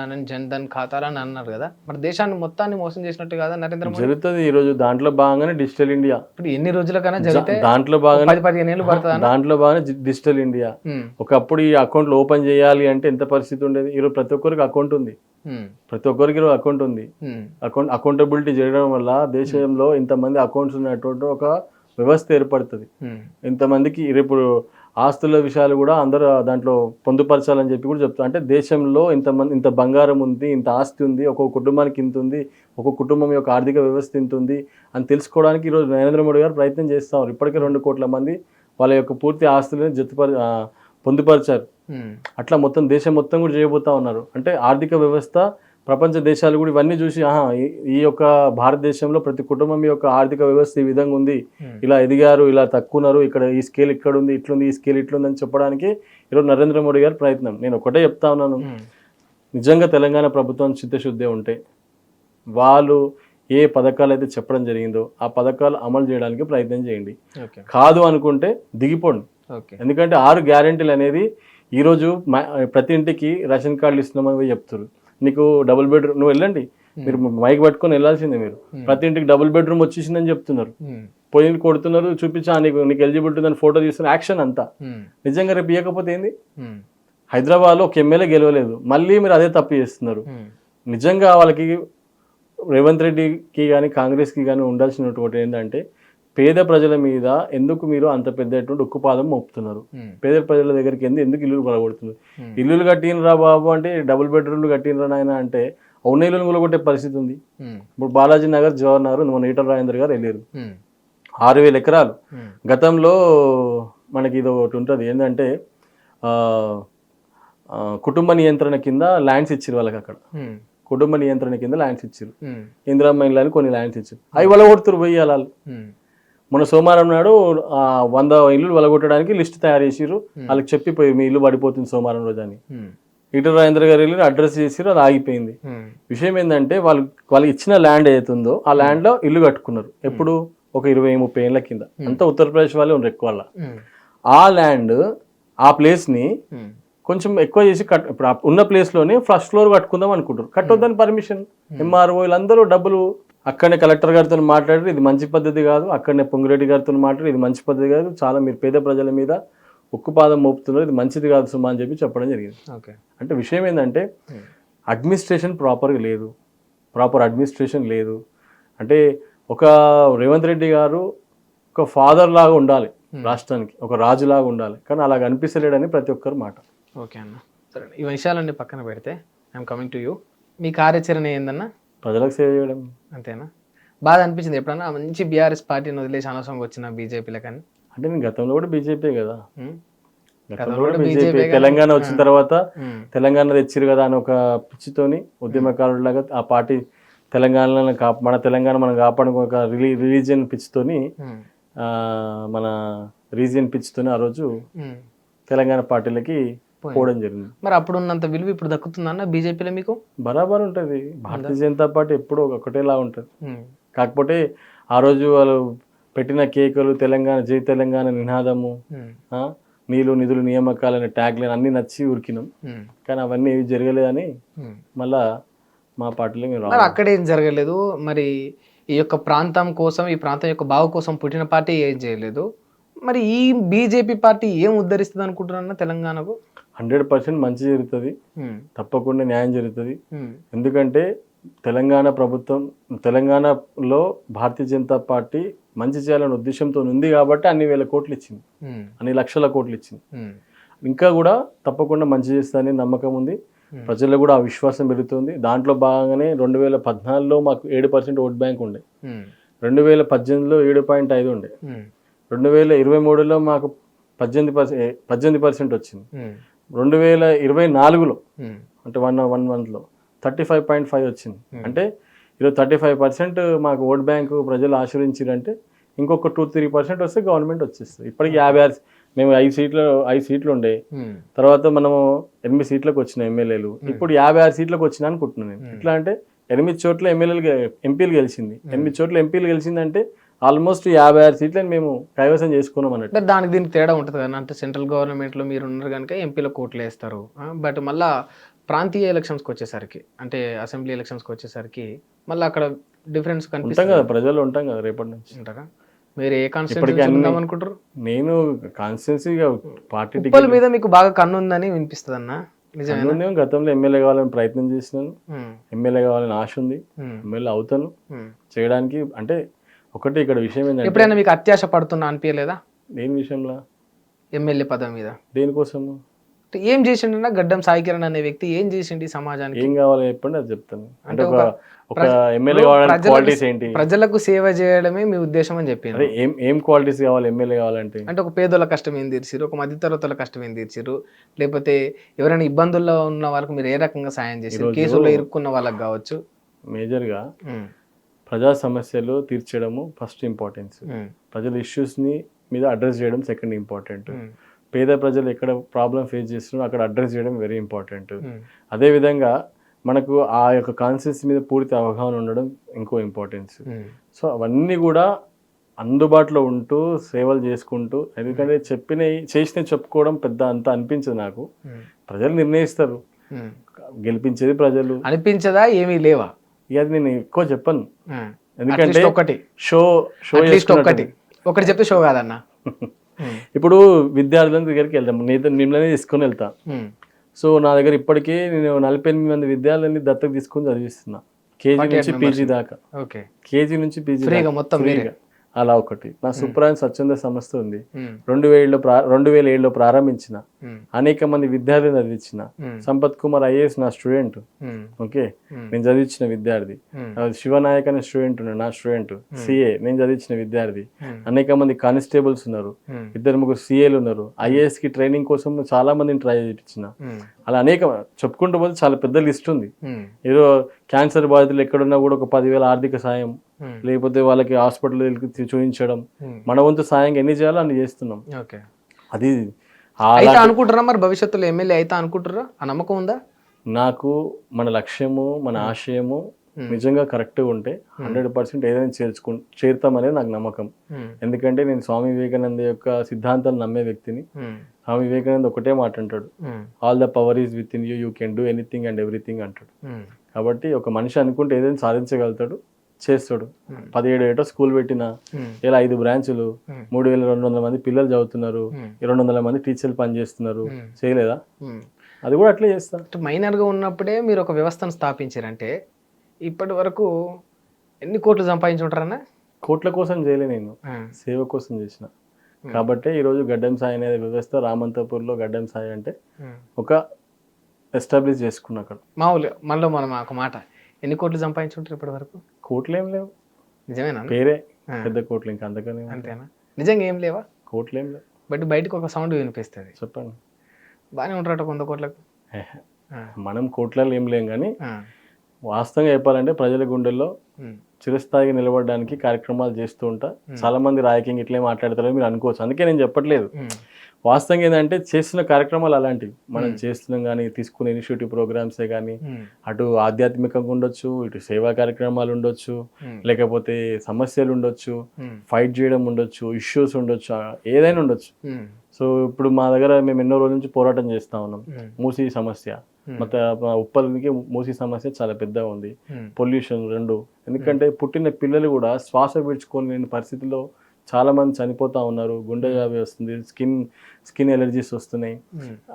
అని జన్ ధన్ ఖాతాలు అని అన్నారు కదా, మరి దేశాన్ని మొత్తాన్ని మోసం చేసినట్టు కదా నరేంద్ర మోదీ? జరుగుతుంది ఈ రోజు. దాంట్లో భాగంగానే డిజిటల్ ఇండియా. ఇప్పుడు ఎన్ని రోజులకైనా జరిగితే దాంట్లో భాగంగా 10-15 ఏళ్ళు పడుతుంది. దాంట్లో భాగంగా డిజిటల్ ఇండియా. ఒకప్పుడు ఈ అకౌంట్లు ఓపెన్ చేయాలి అంటే ఎంత పరిస్థితి ఉండేది. ఈరోజు ప్రతి ఒక్కరికి అకౌంట్ ఉంది, ప్రతి ఒక్కరికి ఈరోజు అకౌంట్ ఉంది. అకౌంటబిలిటీ చేయడం వల్ల దేశంలో ఇంతమంది అకౌంట్స్ ఉన్నటువంటి ఒక వ్యవస్థ ఏర్పడుతుంది. ఇంతమందికి ఇప్పుడు ఆస్తుల విషయాలు కూడా అందరూ దాంట్లో పొందుపరచాలని చెప్పి కూడా చెప్తారు. అంటే దేశంలో ఇంత బంగారం ఉంది, ఇంత ఆస్తి ఉంది, ఒక్కొక్క కుటుంబానికి ఇంత ఉంది, ఒక్కొక్క కుటుంబం యొక్క ఆర్థిక వ్యవస్థ ఇంత ఉంది అని తెలుసుకోవడానికి ఈరోజు నరేంద్ర మోడీ గారు ప్రయత్నం చేస్తున్నారు. ఇప్పటికే 2 కోట్ల మంది వాళ్ళ యొక్క పూర్తి ఆస్తులను పొందుపరిచారు. అట్లా మొత్తం దేశం మొత్తం కూడా చేయబోతా ఉన్నారు. అంటే ఆర్థిక వ్యవస్థ ప్రపంచ దేశాలు కూడా ఇవన్నీ చూసి ఈ యొక్క భారతదేశంలో ప్రతి కుటుంబం యొక్క ఆర్థిక వ్యవస్థ ఈ విధంగా ఉంది, ఇలా ఎదిగారు, ఇలా తక్కువన్నారు, ఇక్కడ ఈ స్కేల్ ఇక్కడ ఉంది, ఇట్లుంది, ఈ స్కేల్ ఇట్లుంది అని చెప్పడానికి ఈరోజు నరేంద్ర మోడీ గారి ప్రయత్నం. నేను ఒకటే చెప్తా ఉన్నాను, నిజంగా తెలంగాణ ప్రభుత్వం చిత్తశుద్ధి ఉంటే వాళ్ళు ఏ పథకాలు అయితే చెప్పడం జరిగిందో ఆ పథకాలు అమలు చేయడానికి ప్రయత్నం చేయండి. కాదు అనుకుంటే దిగిపోండి. ఎందుకంటే 6 గ్యారెంటీలు అనేది ఈరోజు ప్రతి ఇంటికి రేషన్ కార్డులు ఇస్తున్నామని చెప్తారు. నీకు డబుల్ బెడ్రూమ్, నువ్వు వెళ్ళండి, మీరు మైక్ పట్టుకొని వెళ్ళాల్సిందే, మీరు ప్రతి ఇంటికి డబుల్ బెడ్రూమ్ వచ్చేసిందని చెప్తున్నారు, పోయి కొడుతున్నారు, చూపించా నీకు ఎలిజిబిలిటీ ఉందని ఫోటో తీస్తున్న యాక్షన్ అంతా. నిజంగా రేపు ఇవ్వకపోతే ఏంది? హైదరాబాద్లో ఒక ఎమ్మెల్యే గెలవలేదు, మళ్ళీ మీరు అదే తప్పు చేస్తున్నారు. నిజంగా వాళ్ళకి రేవంత్ రెడ్డికి కానీ కాంగ్రెస్కి కానీ ఉండాల్సినటువంటి ఏంటంటే పేద ప్రజల మీద ఎందుకు మీరు అంత పెద్దటువంటి ఉక్కుపాదం మోపుతున్నారు? పేద ప్రజల దగ్గరికి ఎందుకు ఇల్లులు పడగొడుతున్నారు? ఇల్లులు కట్టినరా బాబు అంటే డబుల్ బెడ్రూమ్లు కట్టినరా నాయన అంటే అవున ఇల్లులు కూలగొట్టే పరిస్థితి ఉంది. ఇప్పుడు బాలాజీ నగర్ జవహర్ నగర్ మన ఈటల రాజేందర్ గారు వెళ్ళారు, 6,000 ఎకరాలు. గతంలో మనకి ఇది ఒకటి ఉంటుంది ఏంటంటే కుటుంబ నియంత్రణ కింద ల్యాండ్స్ ఇచ్చారు వాళ్ళకి. అక్కడ కుటుంబ నియంత్రణ కింద ల్యాండ్స్ ఇచ్చారు, ఇందిరమ్మ ఇళ్ళని కొన్ని ల్యాండ్స్ ఇచ్చారు. అవి వలగొడుతురు పోయి వాళ్ళు. మన సోమవారం నాడు 100 ఇల్లు వలగొట్టడానికి లిస్ట్ తయారు చేసిరు, వాళ్ళకి చెప్పిపోయి మీ ఇల్లు పడిపోతుంది సోమవారం రోజు అని. ఈటల రాజేంద్ర గారు వెళ్ళి అడ్రస్ చేసిరు, అది ఆగిపోయింది. విషయం ఏంటంటే వాళ్ళు ఇచ్చిన ల్యాండ్ ఏదైతుందో ఆ ల్యాండ్ లో ఇల్లు కట్టుకున్నారు. ఎప్పుడు ఒక 20-30 ఏళ్ల కింద. అంతా ఉత్తరప్రదేశ్ వాళ్ళే ఉన్నారు ఎక్కువ. ఆ ల్యాండ్ ఆ ప్లేస్ ని కొంచెం ఎక్కువ చేసి ఇప్పుడు ఉన్న ప్లేస్ లోనే ఫస్ట్ ఫ్లోర్ కట్టుకుందాం అనుకుంటారు. కట్టొద్దని పర్మిషన్. ఎంఆర్ఓ వీళ్ళందరూ డబ్బులు అక్కడనే కలెక్టర్ గారితో మాట్లాడారు, ఇది మంచి పద్ధతి కాదు. అక్కడనే పొంగిరెడ్డి గారితో మాట్లాడారు, ఇది మంచి పద్ధతి కాదు, చాలా మీరు పేద ప్రజల మీద ఉక్కుపాదం మోపుతున్నారు, ఇది మంచిది కాదు సుమా అని చెప్పి చెప్పడం జరిగింది. అంటే విషయం ఏంటంటే అడ్మినిస్ట్రేషన్ ప్రాపర్గా లేదు, ప్రాపర్ అడ్మినిస్ట్రేషన్ లేదు. అంటే ఒక రేవంత్ రెడ్డి గారు ఒక ఫాదర్ లాగా ఉండాలి రాష్ట్రానికి, ఒక రాజులాగా ఉండాలి, కానీ అలాగ అనిపిస్తలేడని ప్రతి ఒక్కరు మాట. ఓకే అన్న, సరే ఈ విషయాలన్నీ పక్కన పెడితే ఐఎమ్ కమింగ్ టు యూ. మీ కార్యాచరణ ఏందన్నా? ప్రజలకు సేవ చేయడం. అంతేనా? బాధ అనిపించింది ఎప్పుడన్నా మంచి బీఆర్ఎస్ పార్టీని వదిలేసి అనవసరంగా వచ్చిన బీజేపీలో? కానీ అంటే నేను గతంలో కూడా బీజేపీ కదా, గతంలో కూడా బీజేపీ. తెలంగాణ వచ్చిన తర్వాత తెలంగాణ తెచ్చిరు కదా అని ఒక పిచ్చితోని ఉద్యమకారులాగా ఆ పార్టీ తెలంగాణలో మన తెలంగాణ మనం కాపాడుకో ఒక రిలీజియన్ పిచ్చితోని మన రీజియన్ పిచ్చితోని ఆ రోజు తెలంగాణ పార్టీలకి పోవడం జరిగింది. మరి అప్పుడు ఉన్నంత విలువ ఇప్పుడు దక్కుతుందన్న బీజేపీలో మీకు? బరాబర్ ఉంటుంది. భారతీయ జనతా పార్టీ ఎప్పుడు ఒకటేలా ఉంటుంది. కాకపోతే ఆ రోజు వాళ్ళు పెట్టిన కేకులు, తెలంగాణ జై తెలంగాణ నినాదము, నీళ్ళు నిధులు నియామకాలనే ట్యాగ్ లైన్ అన్ని నచ్చి ఉరికినాం. కానీ అవన్నీ ఏవి జరగలేదని మళ్ళా మా పార్టీలో మేము రావాలి. అక్కడేం జరగలేదు. మరి ఈ యొక్క ప్రాంతం కోసం, ఈ ప్రాంతం యొక్క బావు కోసం పుట్టిన పార్టీ ఏం చేయలేదు. మరి ఈ బీజేపీ పార్టీ ఏం ఉద్ధరిస్తుంది అనుకుంటున్నా తెలంగాణకు? 100% మంచి జరుగుతుంది, తప్పకుండా న్యాయం జరుగుతుంది. ఎందుకంటే తెలంగాణ ప్రభుత్వం, తెలంగాణలో భారతీయ జనతా పార్టీ మంచి చేయాలనే ఉద్దేశంతో ఉంది కాబట్టి అన్ని వేల కోట్లు ఇచ్చింది, అన్ని లక్షల కోట్లు ఇచ్చింది. ఇంకా కూడా తప్పకుండా మంచి చేస్తుందని నమ్మకం ఉంది. ప్రజల్లో కూడా ఆ విశ్వాసం పెరుగుతుంది. దాంట్లో భాగంగానే 2014లో మాకు 7% ఓట్ బ్యాంక్ ఉండే, 2018లో 7.5 ఉండే, 2023లో మాకు 18% వచ్చింది, 2024లో అంటే 1 monthలో 35.5 వచ్చింది. అంటే ఈరోజు 35% మాకు ఓట్ బ్యాంకు ప్రజలు ఆశ్రయించారంటే ఇంకొక 2-3% వస్తే గవర్నమెంట్ వచ్చేస్తుంది. ఇప్పటికి 56, మేము 5 సీట్లు ఉండే, తర్వాత మనము 8 సీట్లకు వచ్చిన ఎమ్మెల్యేలు, ఇప్పుడు 56 సీట్లకు వచ్చినా అనుకుంటున్నాను నేను. ఎట్లా అంటే 8 చోట్ల ఎంపీలు గెలిచింది, 8 చోట్ల ఎంపీలు గెలిచిందంటే ఆల్మోస్ట్ 56 సీట్లని మేము కైవసం చేసుకున్నాం అన్నట్టు. దానికి దీనికి తేడా ఉంటుంది కదా. అంటే సెంట్రల్ గవర్నమెంట్లో మీరు ఉన్నారు కనుక ఎంపీలో కోట్లు వేస్తారు, బట్ మళ్ళీ ప్రాంతీయ ఎలక్షన్స్కి వచ్చేసరికి, అంటే అసెంబ్లీ ఎలక్షన్స్కి వచ్చేసరికి మళ్ళీ అక్కడ డిఫరెన్స్ కనిపిస్తుంది కదా. ప్రజలు ఉంటాం కదా రేపటి నుంచి. ఉంటారా? మీరు ఏ కాన్స్టిట్యూన్సీ అనుకుంటారు? నేను కాన్స్టిట్యూన్సీ పార్టీ టికెట్ మీద మీకు బాగా కన్ను ఉందని వినిపిస్తుంది అన్న. నిజమే. గతంలో ఎమ్మెల్యే కావాలని ప్రయత్నం చేసినాను, ఎమ్మెల్యే కావాలని ఆశ ఉంది, ఎమ్మెల్యే అవుతాను చేయడానికి. అంటే ఒకటి ఇక్కడ విషయం ఏంటంటే, ఎప్పుడైనా మీకు అత్యాశ పడుతున్నా అనిపించలేదా? దేని విషయంలో? ఎమ్మెల్యే పదవి మీద. దేనికోసము? ఏం చేసిండు గడ్డం సాయి కిరణ్ అనే వ్యక్తి? ఏం చేసిండు సమాజానికి? ఏం కావాలి చెప్పండి, అది చెప్తాను. అంటే ఒక ఎమ్మెల్యే కావాలంటే క్వాలిటీస్ ఏంటి? ప్రజలకు సేవ చేయడమే మీ ఉద్దేశం అని చెప్పి. ఏం క్వాలిటీస్ కావాలి ఎమ్మెల్యే కావాలంటే? అంటే ఒక పేదోళ్ళ కష్టం ఏం తీర్చిరు, ఒక మధ్యతరగతుల కష్టం ఏం తీర్చిరు, లేకపోతే ఎవరైనా ఇబ్బందుల్లో ఉన్న వాళ్ళకి మీరు ఏ రకంగా సాయం చేశారు? కేసుల్లో ఇరుక్కున్న వాళ్ళకి కావచ్చు. మేజర్గా ప్రజా సమస్యలు తీర్చడము ఫస్ట్ ఇంపార్టెన్స్, ప్రజల ఇష్యూస్ని మీద అడ్రస్ చేయడం సెకండ్ ఇంపార్టెంట్, పేద ప్రజలు ఎక్కడ ప్రాబ్లం ఫేస్ చేస్తున్నారో అక్కడ అడ్రస్ చేయడం వెరీ ఇంపార్టెంట్. అదేవిధంగా మనకు ఆ యొక్క కాన్సెప్ట్స్ మీద పూర్తి అవగాహన ఉండడం ఇంకో ఇంపార్టెన్స్. సో అవన్నీ కూడా అందుబాటులో ఉంటూ సేవలు చేసుకుంటూ, ఎందుకంటే చేసినవి చెప్పుకోవడం పెద్ద అంత అనిపించదు నాకు. ప్రజలు నిర్ణయిస్తారు, గెలిపించేది ప్రజలు. అనిపించదా? ఏమీ లేవా? ఇక అది నేను ఎక్కువ చెప్పను, ఎందుకంటే షో ఒకటి చెప్తే షో కాదన్న. ఇప్పుడు విద్యార్థుల దగ్గరికి వెళ్తాం, మిమ్మల్ని తీసుకొని వెళ్తా. సో నా దగ్గర ఇప్పటికీ నేను 48 మంది విద్యార్థులని దత్తత తీసుకొని చదివిస్తున్నా, కేజీ నుంచి పీజీ దాకా. ఓకే, కేజీ నుంచి పీజీ ఫ్రీగా మొత్తం ఫ్రీగా. అలా ఒకటి నా సుప్రాన్ స్వచ్ఛంద సంస్థ ఉంది. 2007లో ప్రారంభించిన, అనేక మంది విద్యార్థులను చదివించిన. సంపత్ కుమార్ ఐఏఎస్ నా స్టూడెంట్. ఓకే, నేను చదివించిన విద్యార్థి. శివనాయక్ అనే స్టూడెంట్ ఉన్నాడు, నా స్టూడెంట్. సిఏ నేను చదివించిన విద్యార్థి. అనేక మంది కానిస్టేబుల్స్ ఉన్నారు, 2-3 సిఏలు ఉన్నారు. ఐఏఎస్ కి ట్రైనింగ్ కోసం చాలా మందిని ట్రై చేయించిన. అలా అనేక చెప్పుకుంటూ పోతే చాలా పెద్ద లిస్ట్ ఉంది. ఏదో క్యాన్సర్ బాధితులు ఎక్కడున్నా కూడా ఒక 10,000 ఆర్థిక సాయం, లేకపోతే వాళ్ళకి హాస్పిటల్ చూపించడం, మన వంతు సాయంగా ఎన్ని చేయాలో అన్ని చేస్తున్నాం. అది అయితే అనుకుంటారా మరి భవిష్యత్తులో ఎమ్మెల్యే అయితే అనుకుంటారా? ఆ నమ్మకం ఉందా? నాకు మన లక్ష్యము, మన ఆశయము నిజంగా కరెక్ట్గా ఉంటే 100% ఏదైనా చేరుతామనేది నాకు నమ్మకం. ఎందుకంటే నేను స్వామి వివేకానంద యొక్క సిద్ధాంతాలు నమ్మే వ్యక్తిని. స్వామి వివేకానంద ఒకటే మాట అంటాడు, all the power is with in you, you can do anything and everything అంటాడు. కాబట్టి ఒక మనిషి అనుకుంటే ఏదైనా సాధించగలుగుతాడు, చేస్తాడు. 17 ఏటో స్కూల్ పెట్టిన, ఇలా 5 బ్రాంచులు, 3,200 మంది పిల్లలు చదువుతున్నారు, 200 మంది టీచర్లు పనిచేస్తున్నారు. చేయలేదా? అది కూడా అట్లే చేస్తా. మైనర్గా ఉన్నప్పుడే మీరు ఒక వ్యవస్థను స్థాపించారంటే ఇప్పటి వరకు ఎన్ని కోట్లు సంపాదించుంటారన్నా? కోట్ల కోసం చేయలే, నేను సేవ కోసం చేసిన. కాబట్టి ఈరోజు గడ్డం సాయి అనే వ్యవస్థ రామంతపూర్లో గడ్డం సాయి అంటే ఒక ఎస్టాబ్లిష్ చేసుకున్నా. అక్కడ మామూలుగా మనలో మనం ఒక మాట, ఎన్ని కోట్లు సంపాదించుంటారు ఇప్పటి వరకు? కోట్లు ఏం లేవు, నిజమేనా? పేరే పెద్ద కోట్లు, ఇంకా అంతకనే. అంతేనా? నిజంగా ఏం లేవా? కోట్లు ఏం లేవు, బట్ బయటకు ఒక సౌండ్ వినిపిస్తుంది. చెప్పండి. బాగానే ఉంటారట 100 కోట్లకు. మనం కోట్లలో ఏం లేం, కానీ వాస్తవంగా చెప్పాలంటే ప్రజల గుండెల్లో చిరస్థాయిగా నిలబడడానికి కార్యక్రమాలు చేస్తూ ఉంటా. చాలా మంది రాజకీయంగా ఇట్లే మాట్లాడతారో మీరు అనుకోవచ్చు, అందుకే నేను చెప్పట్లేదు. వాస్తవంగా ఏంటంటే చేస్తున్న కార్యక్రమాలు అలాంటివి మనం చేస్తున్నాం, కానీ తీసుకునే ఇనిషియేటివ్ ప్రోగ్రామ్సే కానీ అటు ఆధ్యాత్మికంగా ఉండొచ్చు, ఇటు సేవా కార్యక్రమాలు ఉండొచ్చు, లేకపోతే సమస్యలు ఉండొచ్చు, ఫైట్ చేయడం ఉండొచ్చు, ఇష్యూస్ ఉండొచ్చు, ఏదైనా ఉండొచ్చు. సో ఇప్పుడు మా దగ్గర మేము ఎన్నో రోజుల నుంచి పోరాటం చేస్తా ఉన్నాం. మూసీ సమస్య, ಮತ್ತೆ ఉప్పల్కి మూసీ సమస్య చాలా పెద్దగా ఉంది. పొల్యూషన్ 2, ఎందుకంటే పుట్టిన పిల్లలు కూడా శ్వాస పీల్చుకోలేని పరిస్థితిలో చాలా మంది చనిపోతా ఉన్నారు. గుండె వ్యాధి వస్తుంది, స్కిన్ ఎలర్జీస్ వస్తున్నాయి.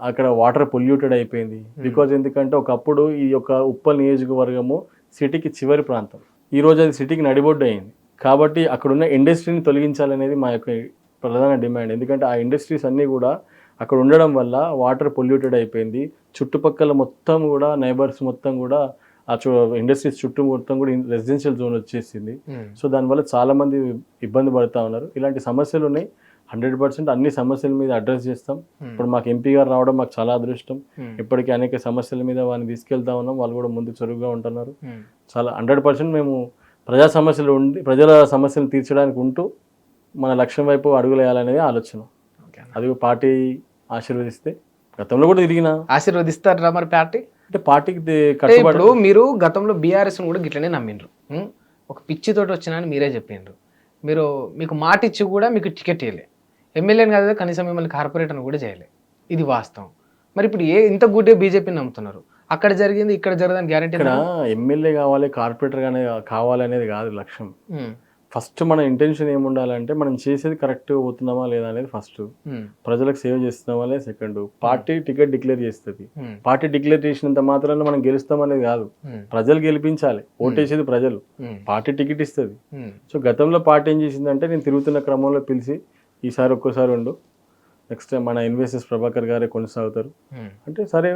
అక్కడ వాటర్ పొల్యూటెడ్ అయిపోయింది. బికాజ్ ఎందుకంటే ఒకప్పుడు ఈ యొక్క ఉప్పల్ నియోజకవర్గము సిటీకి చివరి ప్రాంతం, ఈరోజు అది సిటీకి నడిబొడ్డు అయింది. కాబట్టి అక్కడున్న ఇండస్ట్రీని తొలగించాలనేది మా యొక్క ప్రధాన డిమాండ్. ఎందుకంటే ఆ ఇండస్ట్రీస్ అన్నీ కూడా అక్కడ ఉండడం వల్ల వాటర్ పొల్యూటెడ్ అయిపోయింది. చుట్టుపక్కల మొత్తం కూడా నైబర్స్ మొత్తం కూడా ఆ ఇండస్ట్రీస్ చుట్టూ మొత్తం కూడా రెసిడెన్షియల్ జోన్ వచ్చేసింది. సో దానివల్ల చాలా మంది ఇబ్బంది పడుతూ ఉన్నారు. ఇలాంటి సమస్యలు ఉన్నాయి. 100% అన్ని సమస్యల మీద అడ్రస్ చేస్తాం. ఇప్పుడు మాకు ఎంపీ గారు రావడం మాకు చాలా అదృష్టం. ఇప్పటికీ అనేక సమస్యల మీద వారిని తీసుకెళ్తా ఉన్నాం, వాళ్ళు కూడా ముందు చురుగ్గా ఉంటున్నారు. చాలా 100% మేము ప్రజా సమస్యలు తీర్చడానికి ఉంటూ మన లక్ష్యం వైపు అడుగులేయాలనేది ఆలోచన. అది పార్టీ ఆశీర్వదిస్తే, గతంలో కూడా తిరిగినా ఆశీర్వదిస్తారా మరి పార్టీ? అంటే పార్టీకి ఇప్పుడు మీరు గతంలో బీఆర్ఎస్ కూడా గిట్లనే నమ్మిండ్రు, ఒక పిచ్చితోటి వచ్చినా అని మీరే చెప్పిండ్రు. మీకు మాట ఇచ్చి కూడా మీకు టికెట్ ఇవ్వలే, ఎమ్మెల్యేని కాదు కనీసం మిమ్మల్ని కార్పొరేటర్ని కూడా చేయలే. ఇది వాస్తవం. మరి ఇప్పుడు ఇంత గుడ్డే బీజేపీని నమ్ముతున్నారు, అక్కడ జరిగింది ఇక్కడ జరగదని గ్యారెంటీ? ఇక్కడ ఎమ్మెల్యే కావాలి, కార్పొరేటర్ కావాలి అనేది కాదు లక్ష్యం. ఫస్ట్ మన ఇంటెన్షన్ ఏముండాలంటే మనం చేసేది కరెక్ట్గా పోతున్నామా లేదా అనేది ఫస్ట్. ప్రజలకు సేవ చేస్తున్నామా లేదా సెకండ్. పార్టీ టికెట్ డిక్లేర్ చేస్తుంది, పార్టీ డిక్లేర్ చేసినంత మాత్రాన మనం గెలుస్తామనేది కాదు. ప్రజలు గెలిపించాలి, ఓటేసేది ప్రజలు, పార్టీ టికెట్ ఇస్తుంది. సో గతంలో పార్టీ ఏం చేసిందంటే నేను తిరుగుతున్న క్రమంలో పిలిచి ఈసారి ఒక్కోసారి ఉండు, నెక్స్ట్ టైం మన ఇన్వెస్టర్స్ ప్రభాకర్ గారే కొనసాగుతారు అంటే సరే,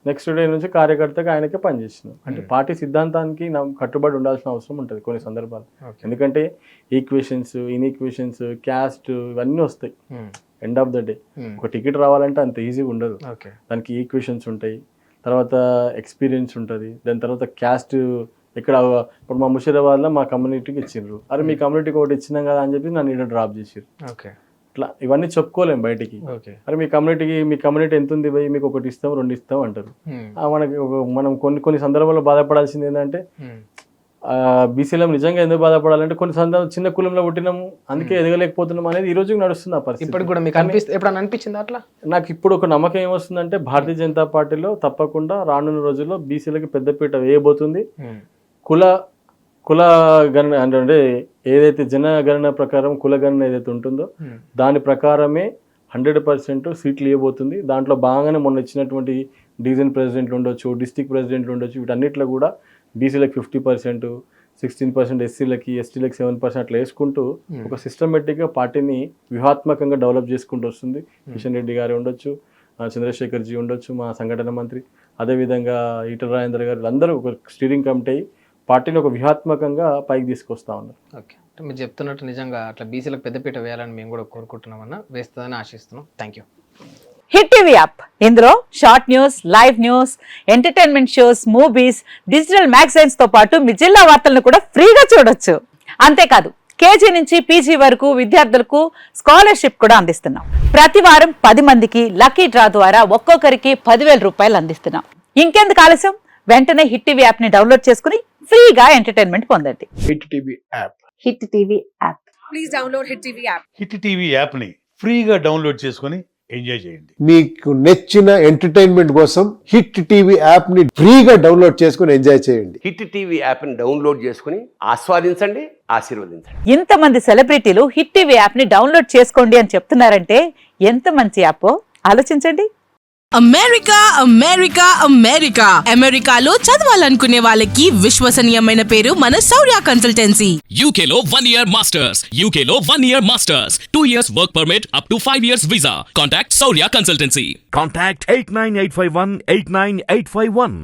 నెక్స్ట్ డే నుంచి కార్యకర్తగా ఆయనకే పనిచేసినాం. అంటే పార్టీ సిద్ధాంతానికి కట్టుబడి ఉండాల్సిన అవసరం ఉంటుంది కొన్ని సందర్భాలు. ఎందుకంటే ఈక్వేషన్స్, ఇన్ఈక్వేషన్స్, క్యాస్ట్ ఇవన్నీ వస్తాయి. ఎండ్ ఆఫ్ ద డే ఒక టికెట్ రావాలంటే అంత ఈజీగా ఉండదు. దానికి ఈక్వేషన్స్ ఉంటాయి, తర్వాత ఎక్స్పీరియన్స్ ఉంటుంది, దాని తర్వాత క్యాస్ట్. ఇక్కడ ఇప్పుడు మా ముషీరాబాద్లో మా కమ్యూనిటీకి ఇచ్చిండ్రు, అరే మీ కమ్యూనిటీకి ఒకటి ఇచ్చినాం కదా అని చెప్పి నన్ను ఇక్కడ డ్రాప్ చేసారు. ఇట్లా ఇవన్నీ చెప్పుకోలేము బయటికి. అరే మీ కమ్యూనిటీ ఎంత ఉంది భయ్, మీకు 1 ఇస్తాం 2 ఇస్తాం అంటారు. మనం కొన్ని సందర్భాల్లో బాధపడాల్సింది ఏంటంటే బీసీలం నిజంగా ఎందుకు బాధపడాలంటే కొన్ని సందర్భాలు చిన్న కులంలో పుట్టినాము అందుకే ఎదగలేకపోతున్నాం అనేది ఈ రోజు నడుస్తుంది ఆ పరిస్థితి. ఇప్పుడు కూడా మీకు ఎప్పుడన్నా అనిపించింది అట్లా? నాకు ఇప్పుడు ఒక నమ్మకం ఏమొస్తుందంటే భారతీయ జనతా పార్టీలో తప్పకుండా రానున్న రోజుల్లో బీసీలకి పెద్దపీట వేయబోతుంది. కుల గణన అంటే ఏదైతే జనగణన ప్రకారం కులగణన ఏదైతే ఉంటుందో దాని ప్రకారమే 100% సీట్లు ఇవ్వబోతుంది. దాంట్లో బాగానే మొన్న ఇచ్చినటువంటి డివిజన్ ప్రెసిడెంట్లు ఉండొచ్చు, డిస్టిక్ ప్రెసిడెంట్లు ఉండొచ్చు, వీటన్నిటిలో కూడా బీసీలకు 50%, 16% ఎస్సీలకి, ఎస్టీలకి 7% అట్లా వేసుకుంటూ ఒక సిస్టమేటిక్గా పార్టీని వ్యూహాత్మకంగా డెవలప్ చేసుకుంటూ వస్తుంది. కిషన్ రెడ్డి గారు ఉండొచ్చు, చంద్రశేఖర్ జీ ఉండొచ్చు, మా సంఘటన మంత్రి, అదేవిధంగా ఈటల రాజేందర్ గారు, అందరూ ఒక స్టీరింగ్ కమిటీ పార్టీని ఒక వ్యూహాత్మకంగా పైకి తీసుకొస్తా ఉన్నారు. ఓకే, అంటే మీరు చెప్తున్నట్టు నిజంగా అట్లా బీసీలకు పెద్దపీట వేయాలని మేము కూడా కోరుకుంటున్నామన్నా, వేస్తుందని ఆశిస్తున్నాం. Thank you. Hit TV app, ఇందులో short news, live news, entertainment shows, movies, digital magazines తో పాటు మీ జిల్లా వార్తలను కూడా ఫ్రీగా చూడొచ్చు. అంతేకాదు కేజీ నుంచి పీజీ వరకు విద్యార్థులకు స్కాలర్షిప్ కూడా అందిస్తున్నాం. ప్రతి వారం 10 మందికి లక్కీ డ్రా ద్వారా ఒక్కొక్కరికి 10,000 రూపాయలు అందిస్తున్నాం. ఇంకెందుకు ఆలస్యం, వెంటనే హిట్ టీవీ యాప్ ని డౌన్లోడ్ చేసుకుని ఫ్రీగా ఎంటర్టైన్మెంట్ పొందండి. Hit TV app. Hit TV app. Please download hit TV app. Hit TV యాప్ని ఫ్రీగా డౌన్లోడ్ చేసుకొని ఎంజాయ్ చేయండి. మీకు నచ్చిన ఎంటర్టైన్మెంట్ కోసం హిట్ టీవీ యాప్ ని ఫ్రీగా డౌన్లోడ్ చేసుకుని ఎంజాయ్ చేయండి. హిట్ టీవీ యాప్ని డౌన్లోడ్ చేసుకుని ఆస్వాదించండి, ఆశీర్వదించండి. ఇంతమంది సెలబ్రిటీలు హిట్ టీవీ యాప్ ని డౌన్లోడ్ చేసుకోండి అని చెప్తున్నారంటే ఎంత మంచి యాప్ ఆలోచించండి. అమెరికా అమెరికా అమెరికా అమెరికాలో చదవాలనుకునే వాళ్ళకి విశ్వసనీయమైన పేరు మన శౌర్య కన్సల్టెన్సీ. UK లో 1 year masters. UK లో 1 year masters. 2 years work permit up to 5 years visa. Contact Saurya Consultancy. Contact 89851 89851.